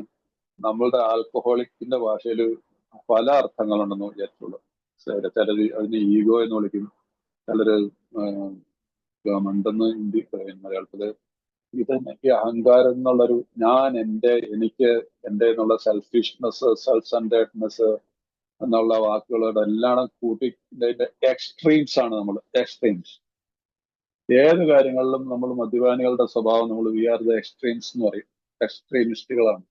നമ്മളുടെ ആൽക്കഹോളിക്കിന്റെ ഭാഷയിൽ പല അർത്ഥങ്ങളുണ്ടെന്ന് വിചാരിച്ചുള്ളൂ. ചിലര് അതിന് ഈഗോ എന്ന് വിളിക്കും, ചിലര് മണ്ടെന്ന് ഹിന്ദി പറയും, മലയാളത്തില് ഇതന്നെ. ഈ അഹങ്കാരം എന്നുള്ളൊരു ഞാൻ, എനിക്ക്, എന്നുള്ള സെൽഫിഷ്നെസ്, സെൽഫ് സെന്റേഡ്നെസ് എന്നുള്ള വാക്കുകളുടെ എല്ലാം കൂട്ടി എക്സ്ട്രീംസ് ആണ് നമ്മൾ. എക്സ്ട്രീംസ് ഏത് കാര്യങ്ങളിലും നമ്മൾ മദ്യപാനികളുടെ സ്വഭാവം നമ്മൾ വി ആർ ദ എക്സ്ട്രീംസ് എന്ന് പറയും. എക്സ്ട്രീമിസ്റ്റുകളാണ്.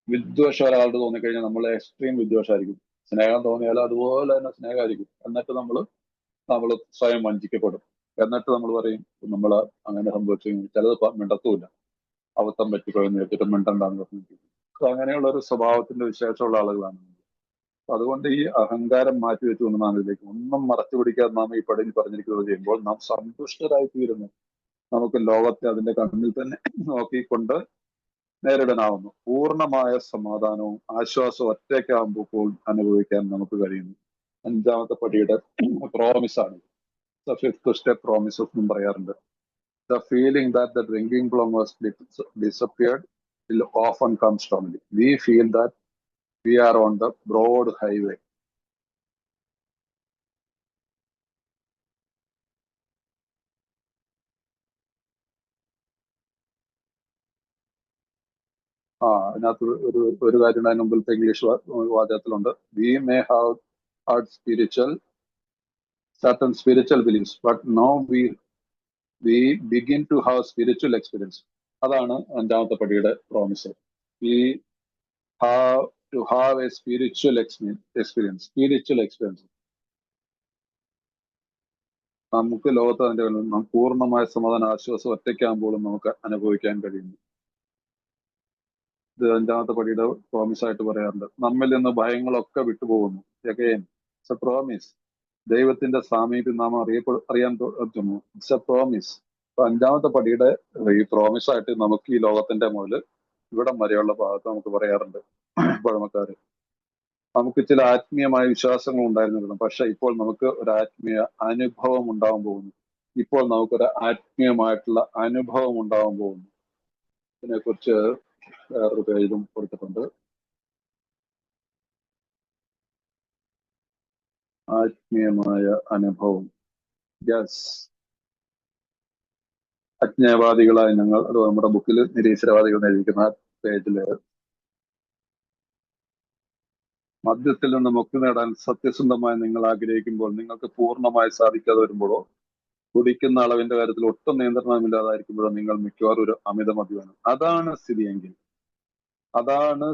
വിദ്വേഷം ഒരാളുടെ തോന്നിക്കഴിഞ്ഞാൽ നമ്മൾ എക്സ്ട്രീം വിദ്വേഷമായിരിക്കും. സ്നേഹം തോന്നിയാൽ അതുപോലെ തന്നെ സ്നേഹമായിരിക്കും. എന്നിട്ട് നമ്മൾ സ്വയം വഞ്ചിക്കപ്പെടും. എന്നിട്ട് നമ്മൾ പറയും നമ്മൾ അങ്ങനെ സംഭവിച്ചു. ചിലത് മിണ്ടത്തുമില്ല, അബദ്ധം പറ്റിപ്പോയെന്ന് വെച്ചിട്ട് മിണ്ടണ്ടാന്ന് പറഞ്ഞു. അങ്ങനെയുള്ള ഒരു സ്വഭാവത്തിന്റെ വിശേഷമുള്ള ആളുകളാണ്. അതുകൊണ്ട് ഈ അഹങ്കാരം മാറ്റിവെച്ചുകൊണ്ട് നാം ഇതിലേക്ക് ഒന്നും മറച്ചു പിടിക്കാതെ നാം ഈ പടിയിൽ പറഞ്ഞിരിക്കുന്നത് ചെയ്യുമ്പോൾ നാം സന്തുഷ്ടരായി തീരുന്നു. നമുക്ക് ലോകത്തെ അതിന്റെ കണ്ണിൽ തന്നെ നോക്കിക്കൊണ്ട് നേരിടാനാവുന്നു. പൂർണ്ണമായ സമാധാനവും ആശ്വാസവും ഒറ്റയ്ക്കാകുമ്പോൾ അനുഭവിക്കാൻ നമുക്ക് കഴിയുന്നു. 5ാമത്തെ പടിയുടെ പ്രോമിസാണ്. ദ 5th സ്റ്റെപ്പ് പ്രോമിസസ് എന്നും പറയാറുണ്ട്. The feeling that the drinking problem was disappeared will often come strongly. We feel that we are on the broad highway. അതിനകത്ത് ഒരു കാര്യം അതിന് മുമ്പിലത്തെ English വാചകത്തിലുണ്ട്. We may have had certain spiritual beliefs, but now we begin to have spiritual experience. അതാണ് 5ാമത്തെ പടിയുടെ promise. We have to have a spiritual experience. നമുക്ക് ലോകത്ത് അതിന്റെ പൂർണ്ണമായ സമാധാന ആശ്വാസം ഒറ്റയ്ക്കാകുമ്പോഴും നമുക്ക് അനുഭവിക്കാൻ കഴിയുന്നു. ഇത് 5ാമത്തെ പടിയുടെ പ്രോമിസ് ആയിട്ട് പറയാറുണ്ട്. നമ്മിൽ നിന്ന് ഭയങ്ങളൊക്കെ വിട്ടുപോകുന്നു. Again, it's a promise. ദൈവത്തിന്റെ സാമീപ്യം നാം അറിയാൻ പറ്റുന്നു. It's a promise. 5ാമത്തെ പടിയുടെ ഈ പ്രോമിസ് ആയിട്ട് നമുക്ക് ഈ ലോകത്തിന്റെ മുതൽ ഇവിടം വരെയുള്ള ഭാഗത്ത് നമുക്ക് പറയാറുണ്ട് പഴമക്കാര്. നമുക്ക് ചില ആത്മീയമായ വിശ്വാസങ്ങൾ ഉണ്ടായിരുന്നിരുന്നു, പക്ഷെ ഇപ്പോൾ നമുക്ക് ഒരു ആത്മീയ അനുഭവം ഉണ്ടാവാൻ പോകുന്നു. ഇപ്പോൾ നമുക്കൊരു ആത്മീയമായിട്ടുള്ള അനുഭവം ഉണ്ടാവാൻ പോകുന്നു. ഇതിനെക്കുറിച്ച് വേറൊരു പേജിലും കൊടുത്തിട്ടുണ്ട്. ആത്മീയമായ അനുഭവം. യെസ്, അജ്ഞേയവാദികളായി ഞങ്ങൾ, അത് നമ്മുടെ ബുക്കിൽ നിരീശ്വരവാദികൾ എഴുതിയിരിക്കുന്ന പേജില്, മദ്യത്തിൽ നിന്ന് മുക്തി നേടാൻ സത്യസന്ധമായി നിങ്ങൾ ആഗ്രഹിക്കുമ്പോൾ നിങ്ങൾക്ക് പൂർണ്ണമായി സാധിക്കാതെ വരുമ്പോഴോ കുടിക്കുന്ന അളവിന്റെ കാര്യത്തിൽ ഒട്ടും നിയന്ത്രണമില്ലാതായിരിക്കുമ്പോഴോ നിങ്ങൾ മിക്കവാറും ഒരു അമിത മദ്യപാനം. അതാണ്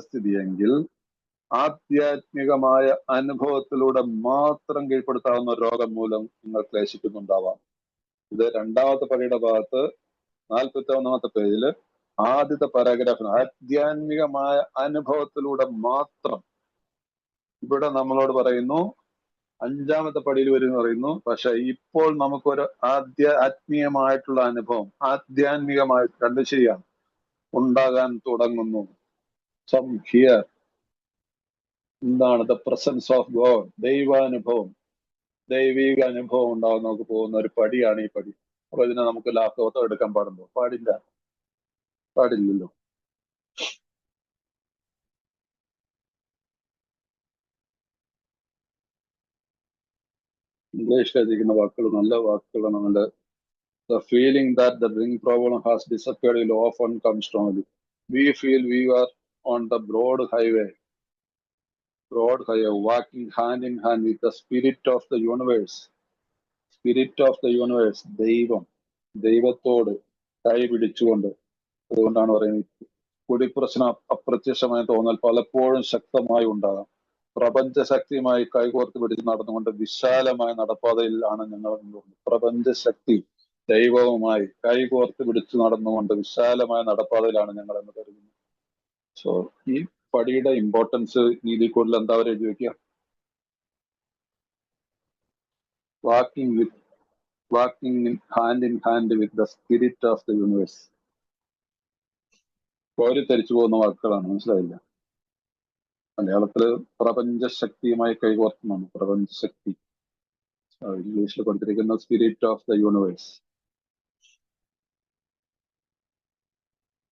സ്ഥിതിയെങ്കിൽ ആധ്യാത്മികമായ അനുഭവത്തിലൂടെ മാത്രം കീഴ്പ്പെടുത്താവുന്ന രോഗം മൂലം നിങ്ങൾ ക്ലേശിക്കുന്നുണ്ടാവാം. ഇത് 2ാമത്തെ പടിയുടെ ഭാഗത്ത് 41ാമത്തെ പേജില് ആദ്യത്തെ പാരാഗ്രാഫിന് ആധ്യാത്മികമായ അനുഭവത്തിലൂടെ മാത്രം. ഇവിടെ നമ്മളോട് പറയുന്നു 5ാമത്തെ പടിയിൽ വരുമെന്ന് പറയുന്നു. പക്ഷെ ഇപ്പോൾ നമുക്കൊരു ആത്മീയമായിട്ടുള്ള അനുഭവം, ആധ്യാത്മികമായി രണ്ട് ശരിയാണ്, ഉണ്ടാകാൻ തുടങ്ങുന്നു. Some here. എന്താണ്? The presence of God. ദൈവാനുഭവം, ദൈവിക അനുഭവം ഉണ്ടാകാൻ നമുക്ക് പോകുന്ന ഒരു പടിയാണ് ഈ പടി. അപ്പൊ ഇതിനെ നമുക്ക് ലാഘവത്തോ എടുക്കാൻ പാടുണ്ടോ? പാടില്ലല്ലോ. ഇംഗ്ലീഷിൽ എഴുതിക്കുന്ന വാക്കുകൾ നല്ല വാക്കുകളാണ്. നമ്മുടെ The feeling that the drink problem has disappeared will often come strongly. We feel we are on the broad highway, walking hand in hand with the spirit of the universe. ദൈവത്തോട് കൈ പിടിച്ചുകൊണ്ട്. അതുകൊണ്ടാണ് പറയുന്നത് കുടിപ്രശ്നം അപ്രത്യക്ഷമായ തോന്നൽ പലപ്പോഴും ശക്തമായി ഉണ്ടാകാം. പ്രപഞ്ച ശക്തിയുമായി കൈകോർത്ത് പിടിച്ച് നടന്നുകൊണ്ട് വിശാലമായ നടപ്പാതയിലാണ് ഞങ്ങൾ. പ്രപഞ്ചശക്തി ദൈവവുമായി കൈകോർത്ത് പിടിച്ചു നടന്നുകൊണ്ട് വിശാലമായ നടപ്പാതയിലാണ് ഞങ്ങൾ എന്ന് കരുതുന്നു. സോ ഈ പടിയുടെ ഇമ്പോർട്ടൻസ് ഇതിൽ കൂടുതൽ എന്താ എഴുതി വെക്കുക? walking in hand with the spirit of the universe. കോരിത്തരിച്ചു പോകുന്ന വാക്കുകളാണ്, മനസ്സിലായില്ല? മലയാളത്തില് പ്രപഞ്ചശക്തിയുമായി കൈകോർത്തുന്നതാണ്, പ്രപഞ്ചശക്തി. ഇംഗ്ലീഷിൽ കൊടുത്തിരിക്കുന്ന സ്പിരിറ്റ് ഓഫ് ദ യൂണിവേഴ്സ്.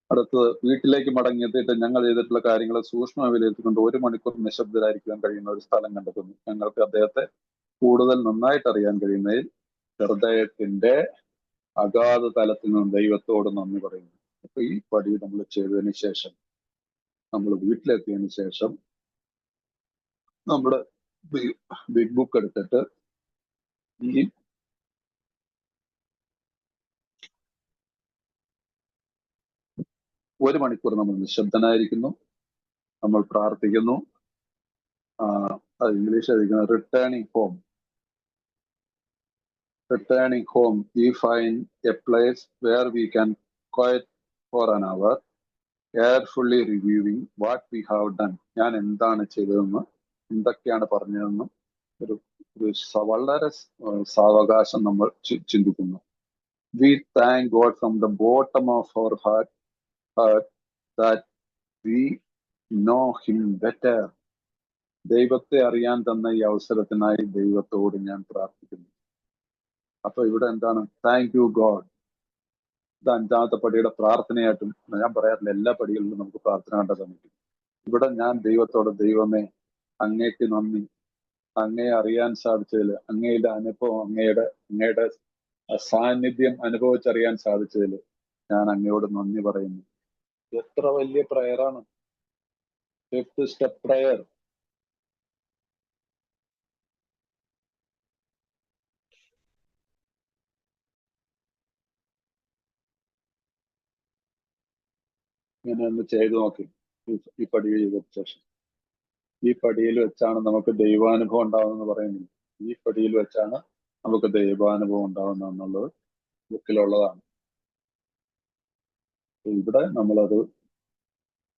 അടുത്തത്, വീട്ടിലേക്ക് മടങ്ങിയെത്തിയിട്ട് ഞങ്ങൾ ചെയ്തിട്ടുള്ള കാര്യങ്ങളെ സൂക്ഷ്മ വിലയിരുത്തിക്കൊണ്ട് 1 മണിക്കൂർ നിശബ്ദരായിരിക്കാൻ കഴിയുന്ന ഒരു സ്ഥലം കണ്ടെത്തുന്നു. ഞങ്ങൾക്ക് അദ്ദേഹത്തെ കൂടുതൽ നന്നായിട്ട് അറിയാൻ കഴിയുന്നതിൽ ഹൃദയത്തിന്റെ അഗാധ തലത്തിൽ നിന്ന് ദൈവത്തോട് നന്ദി പറയുന്നു. അപ്പൊ ഈ പടി നമ്മൾ ചെയ്തതിന് ശേഷം, നമ്മൾ വീട്ടിലെത്തിയതിനു ശേഷം നമ്മുടെ ബിഗ് ബുക്ക് എടുത്തിട്ട് ഈ 1 മണിക്കൂർ നമ്മൾ നിശബ്ദനായിരിക്കുന്നു, നമ്മൾ പ്രാർത്ഥിക്കുന്നു. അത് ഇംഗ്ലീഷ് എഴുതിക്കുന്നത് returning home. Returning home, we find a place where we can quiet for an hour, carefully reviewing what we have done. ഞാൻ എന്താണ് ചെയ്തതെന്ന്, എന്തൊക്കെയാണ് പറഞ്ഞതെന്നും ഒരു വളരെ സാവകാശം നമ്മൾ ചിന്തിക്കുന്നു. We thank God from the bottom of our heart that we know Him better. ദൈവത്തെ അറിയാൻ തന്ന ഈ അവസരത്തിനായി ദൈവത്തോട് ഞാൻ പ്രാർത്ഥിക്കുന്നു. അപ്പൊ ഇവിടെ എന്താണ്? Thank you God. ഇത് 5ാമത്തെ പടിയുടെ പ്രാർത്ഥനയായിട്ടും ഞാൻ പറയാറില്ല, എല്ലാ പടികളിലും നമുക്ക് പ്രാർത്ഥന കണ്ടെത്താൻ പറ്റും. ഇവിടെ ഞാൻ ദൈവത്തോട്, ദൈവമേ അങ്ങേക്ക് നന്ദി, അങ്ങയെ അറിയാൻ സാധിച്ചതിൽ, അങ്ങയുടെ അനുഭവം, അങ്ങയുടെ സാന്നിധ്യം അനുഭവിച്ചറിയാൻ സാധിച്ചതിൽ ഞാൻ അങ്ങയോട് നന്ദി പറയുന്നു. എത്ര വലിയ പ്രയറാണ്! 5th step prayer. ഇങ്ങനെ ഒന്ന് ചെയ്തു നോക്കി. ഈ പടി ചെയ്ത ശേഷം, ഈ പടിയിൽ വെച്ചാണ് നമുക്ക് ദൈവാനുഭവം ഉണ്ടാവുമെന്ന് പറയുന്നത്. ഈ പടിയിൽ വെച്ചാണ് നമുക്ക് ദൈവാനുഭവം ഉണ്ടാവുന്നത് എന്നുള്ളത് ബുക്കിലുള്ളതാണ്. ഇവിടെ നമ്മളത്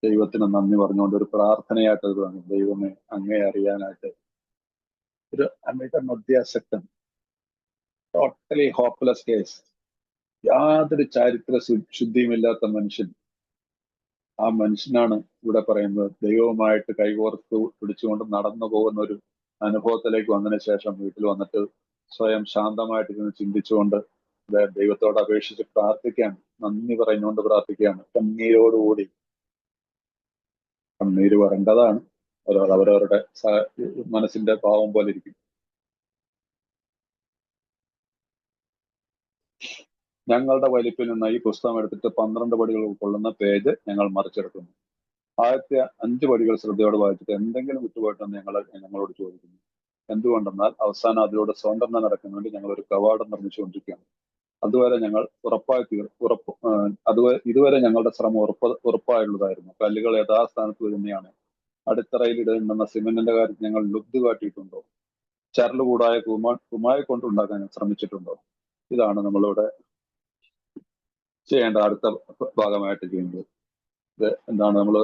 ദൈവത്തിന് നന്ദി പറഞ്ഞുകൊണ്ട് ഒരു പ്രാർത്ഥനയായിട്ട് അത് പറഞ്ഞു. ദൈവമേ അങ്ങേ അറിയാനായിട്ട്. ഒരു അമിത മദ്യാസക്തൻ, ടോട്ടലി ഹോപ്പ്ലെസ് കേസ്, യാതൊരു ചാരിത്ര ശുദ്ധിയുമില്ലാത്ത മനുഷ്യൻ. ആ മനുഷ്യനാണ് ഇവിടെ പറയുന്നത് ദൈവവുമായിട്ട് കൈകോർത്ത് പിടിച്ചുകൊണ്ട് നടന്നു പോകുന്ന ഒരു അനുഭവത്തിലേക്ക് വന്നതിന് ശേഷം വീട്ടിൽ വന്നിട്ട് സ്വയം ശാന്തമായിട്ടിരുന്ന് ചിന്തിച്ചുകൊണ്ട് ദൈവത്തോട് അപേക്ഷിച്ച് പ്രാർത്ഥിക്കുകയാണ്, നന്ദി പറഞ്ഞുകൊണ്ട് പ്രാർത്ഥിക്കുകയാണ്, കണ്ണീരോടുകൂടി. കണ്ണീര് വരേണ്ടതാണ്, അവരവരുടെ മനസ്സിന്റെ ഭാവം പോലെ ഇരിക്കും. ഞങ്ങളുടെ വലിപ്പിൽ നിന്ന് ഈ പുസ്തകം എടുത്തിട്ട് 12 പടികൾ ഉൾക്കൊള്ളുന്ന പേജ് ഞങ്ങൾ മറിച്ചെടുക്കുന്നു. ആദ്യത്തെ 5 പടികൾ ശ്രദ്ധയോടെ വായിച്ചിട്ട് എന്തെങ്കിലും വിട്ടുപോയിട്ടെന്ന് ഞങ്ങളോട് ചോദിക്കുന്നു. എന്തുകൊണ്ടെന്നാൽ അവസാനം അതിലൂടെ സ്വതന്ത്രം നടക്കാൻ വേണ്ടി ഞങ്ങൾ ഒരു കവാടം നിർമ്മിച്ചുകൊണ്ടിരിക്കുകയാണ്. അതുവരെ ഞങ്ങൾ ഇതുവരെ ഞങ്ങളുടെ ശ്രമം ഉറപ്പായുള്ളതായിരുന്നു. കല്ലുകൾ യഥാസ്ഥാനത്ത് തന്നെയാണ്. അടിത്തറയിൽ ഇടുന്ന സിമെന്റിന്റെ കാര്യത്തിൽ ഞങ്ങൾ ലുബ്ധ കാട്ടിയിട്ടുണ്ടോ? ചരലുകൂടായ കുമായി കൊണ്ടുണ്ടാക്കാൻ ശ്രമിച്ചിട്ടുണ്ടോ? ഇതാണ് നമ്മളിവിടെ ചെയ്യേണ്ട അടുത്ത ഭാഗമായിട്ട് ചെയ്യുന്നത്. ഇത് എന്താണ് നമ്മൾ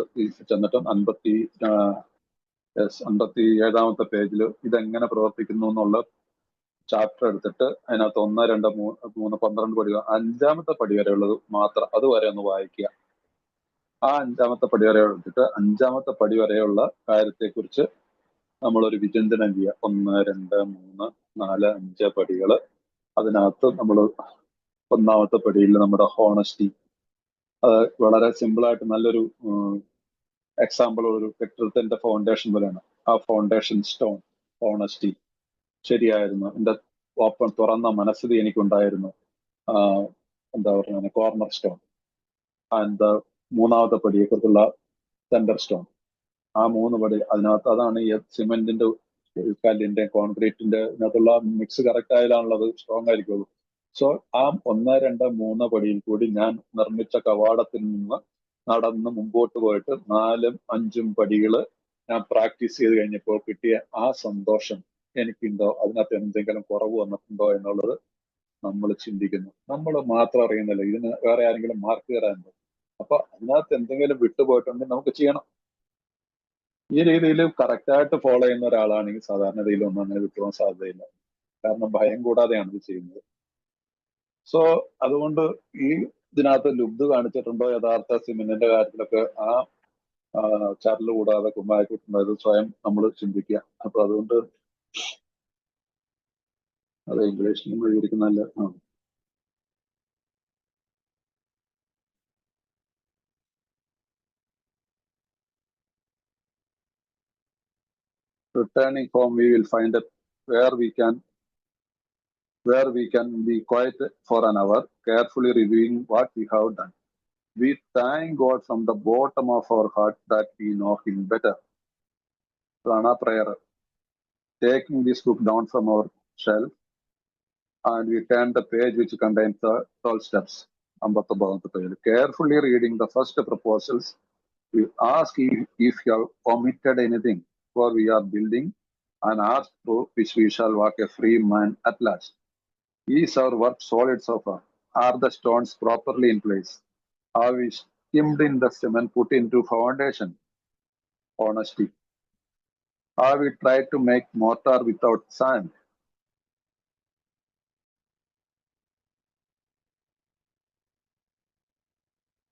ചെന്നിട്ടും 57ാമത്തെ പേജിൽ ഇതെങ്ങനെ പ്രവർത്തിക്കുന്നു എന്നുള്ള ചാപ്റ്റർ എടുത്തിട്ട് അതിനകത്ത് 1, 2, 3, 12 പടികൾ, 5ാമത്തെ പടി വരെ ഉള്ളത് മാത്രം അതുവരെ ഒന്ന് വായിക്കുക. ആ 5ാമത്തെ പടി വരെ എടുത്തിട്ട് 5ാമത്തെ പടി വരെയുള്ള കാര്യത്തെക്കുറിച്ച് നമ്മളൊരു വിചിന്തനം ചെയ്യുക. 1, 2, 3, 4, 5 പടികള്. അതിനകത്ത് നമ്മൾ 1ാമത്തെ പടിയിൽ നമ്മുടെ ഹോണസ്റ്റി, അത് വളരെ സിമ്പിളായിട്ട് നല്ലൊരു എക്സാമ്പിൾ, ഒരു കെട്ടിടത്തിന്റെ ഫൗണ്ടേഷൻ പോലെയാണ്. ആ ഫൗണ്ടേഷൻ സ്റ്റോൺ ഹോണസ്റ്റി. ശരിയായിരുന്നു, എൻ്റെ തുറന്ന മനസ്ഥിതി എനിക്കുണ്ടായിരുന്നു. എന്താ പറയുക, കോർണർ സ്റ്റോൺ. ആൻഡ് 3ാമത്തെ പടിയെക്കുറിച്ചുള്ള സെന്റർ സ്റ്റോൺ. ആ 3 പടി അതിനകത്ത്, അതാണ് ഈ സിമെന്റിന്റെ, കല്ലിന്റെ, കോൺക്രീറ്റിന്റെ ഇതിനകത്തുള്ള മിക്സ് കറക്റ്റ് ആയാലാണല്ലോ അത് സ്ട്രോങ് ആയിരിക്കുള്ളൂ. സോ ആ 1, 2, 3 പടിയിൽ കൂടി ഞാൻ നിർമ്മിച്ച കവാടത്തിൽ നിന്ന് നടന്ന് മുമ്പോട്ട് പോയിട്ട് 4ഉം 5ഉം പടികള് ഞാൻ പ്രാക്ടീസ് ചെയ്ത് കഴിഞ്ഞപ്പോൾ കിട്ടിയ ആ സന്തോഷം എനിക്കുണ്ടോ? അതിനകത്ത് എന്തെങ്കിലും കുറവ് വന്നിട്ടുണ്ടോ എന്നുള്ളത് നമ്മൾ ചിന്തിക്കുന്നു. നമ്മൾ മാത്രം അറിയുന്നില്ല, ഇതിന് വേറെ ആരെങ്കിലും മാർക്ക് തരാനുണ്ടോ? അപ്പൊ അതിനകത്ത് എന്തെങ്കിലും വിട്ടുപോയിട്ടുണ്ടെങ്കിൽ നമുക്ക് ചെയ്യണം. ഈ രീതിയിൽ കറക്റ്റായിട്ട് ഫോളോ ചെയ്യുന്ന ഒരാളാണെങ്കിൽ സാധാരണ രീതിയിലൊന്നും അങ്ങനെ വിട്ടുപോകാൻ സാധ്യതയില്ല. കാരണം ഭയം കൂടാതെയാണ് ഇത് ചെയ്യുന്നത്. സോ അതുകൊണ്ട് ഈ ഇതിനകത്ത് ലുബ്ധ കാണിച്ചിട്ടുണ്ടോ യഥാർത്ഥ സിമെന്റിന്റെ കാര്യത്തിലൊക്കെ ആ ചരല് കൂടാതെ കുമ്മായിക്കുണ്ടായത് സ്വയം നമ്മൾ ചിന്തിക്കുക. അപ്പൊ അതുകൊണ്ട് അത് ഇംഗ്ലീഷിൽ എഴുതിയിരിക്കുന്നല്ല. Returning home, we will find it where we can be quiet for an hour, carefully reviewing what we have done. We thank God from the bottom of our heart that we know Him better. Prana prayer. Taking this book down from our shelf, and we turn the page which contains the 12 steps. Carefully reading the first proposals, we ask if you have omitted anything, for we are building an arch through which we shall walk a free man at last. Is our work solid so far? Are the stones properly in place? Are we skimmed in the cement put into foundation? Honesty. Have we tried to make mortar without sand?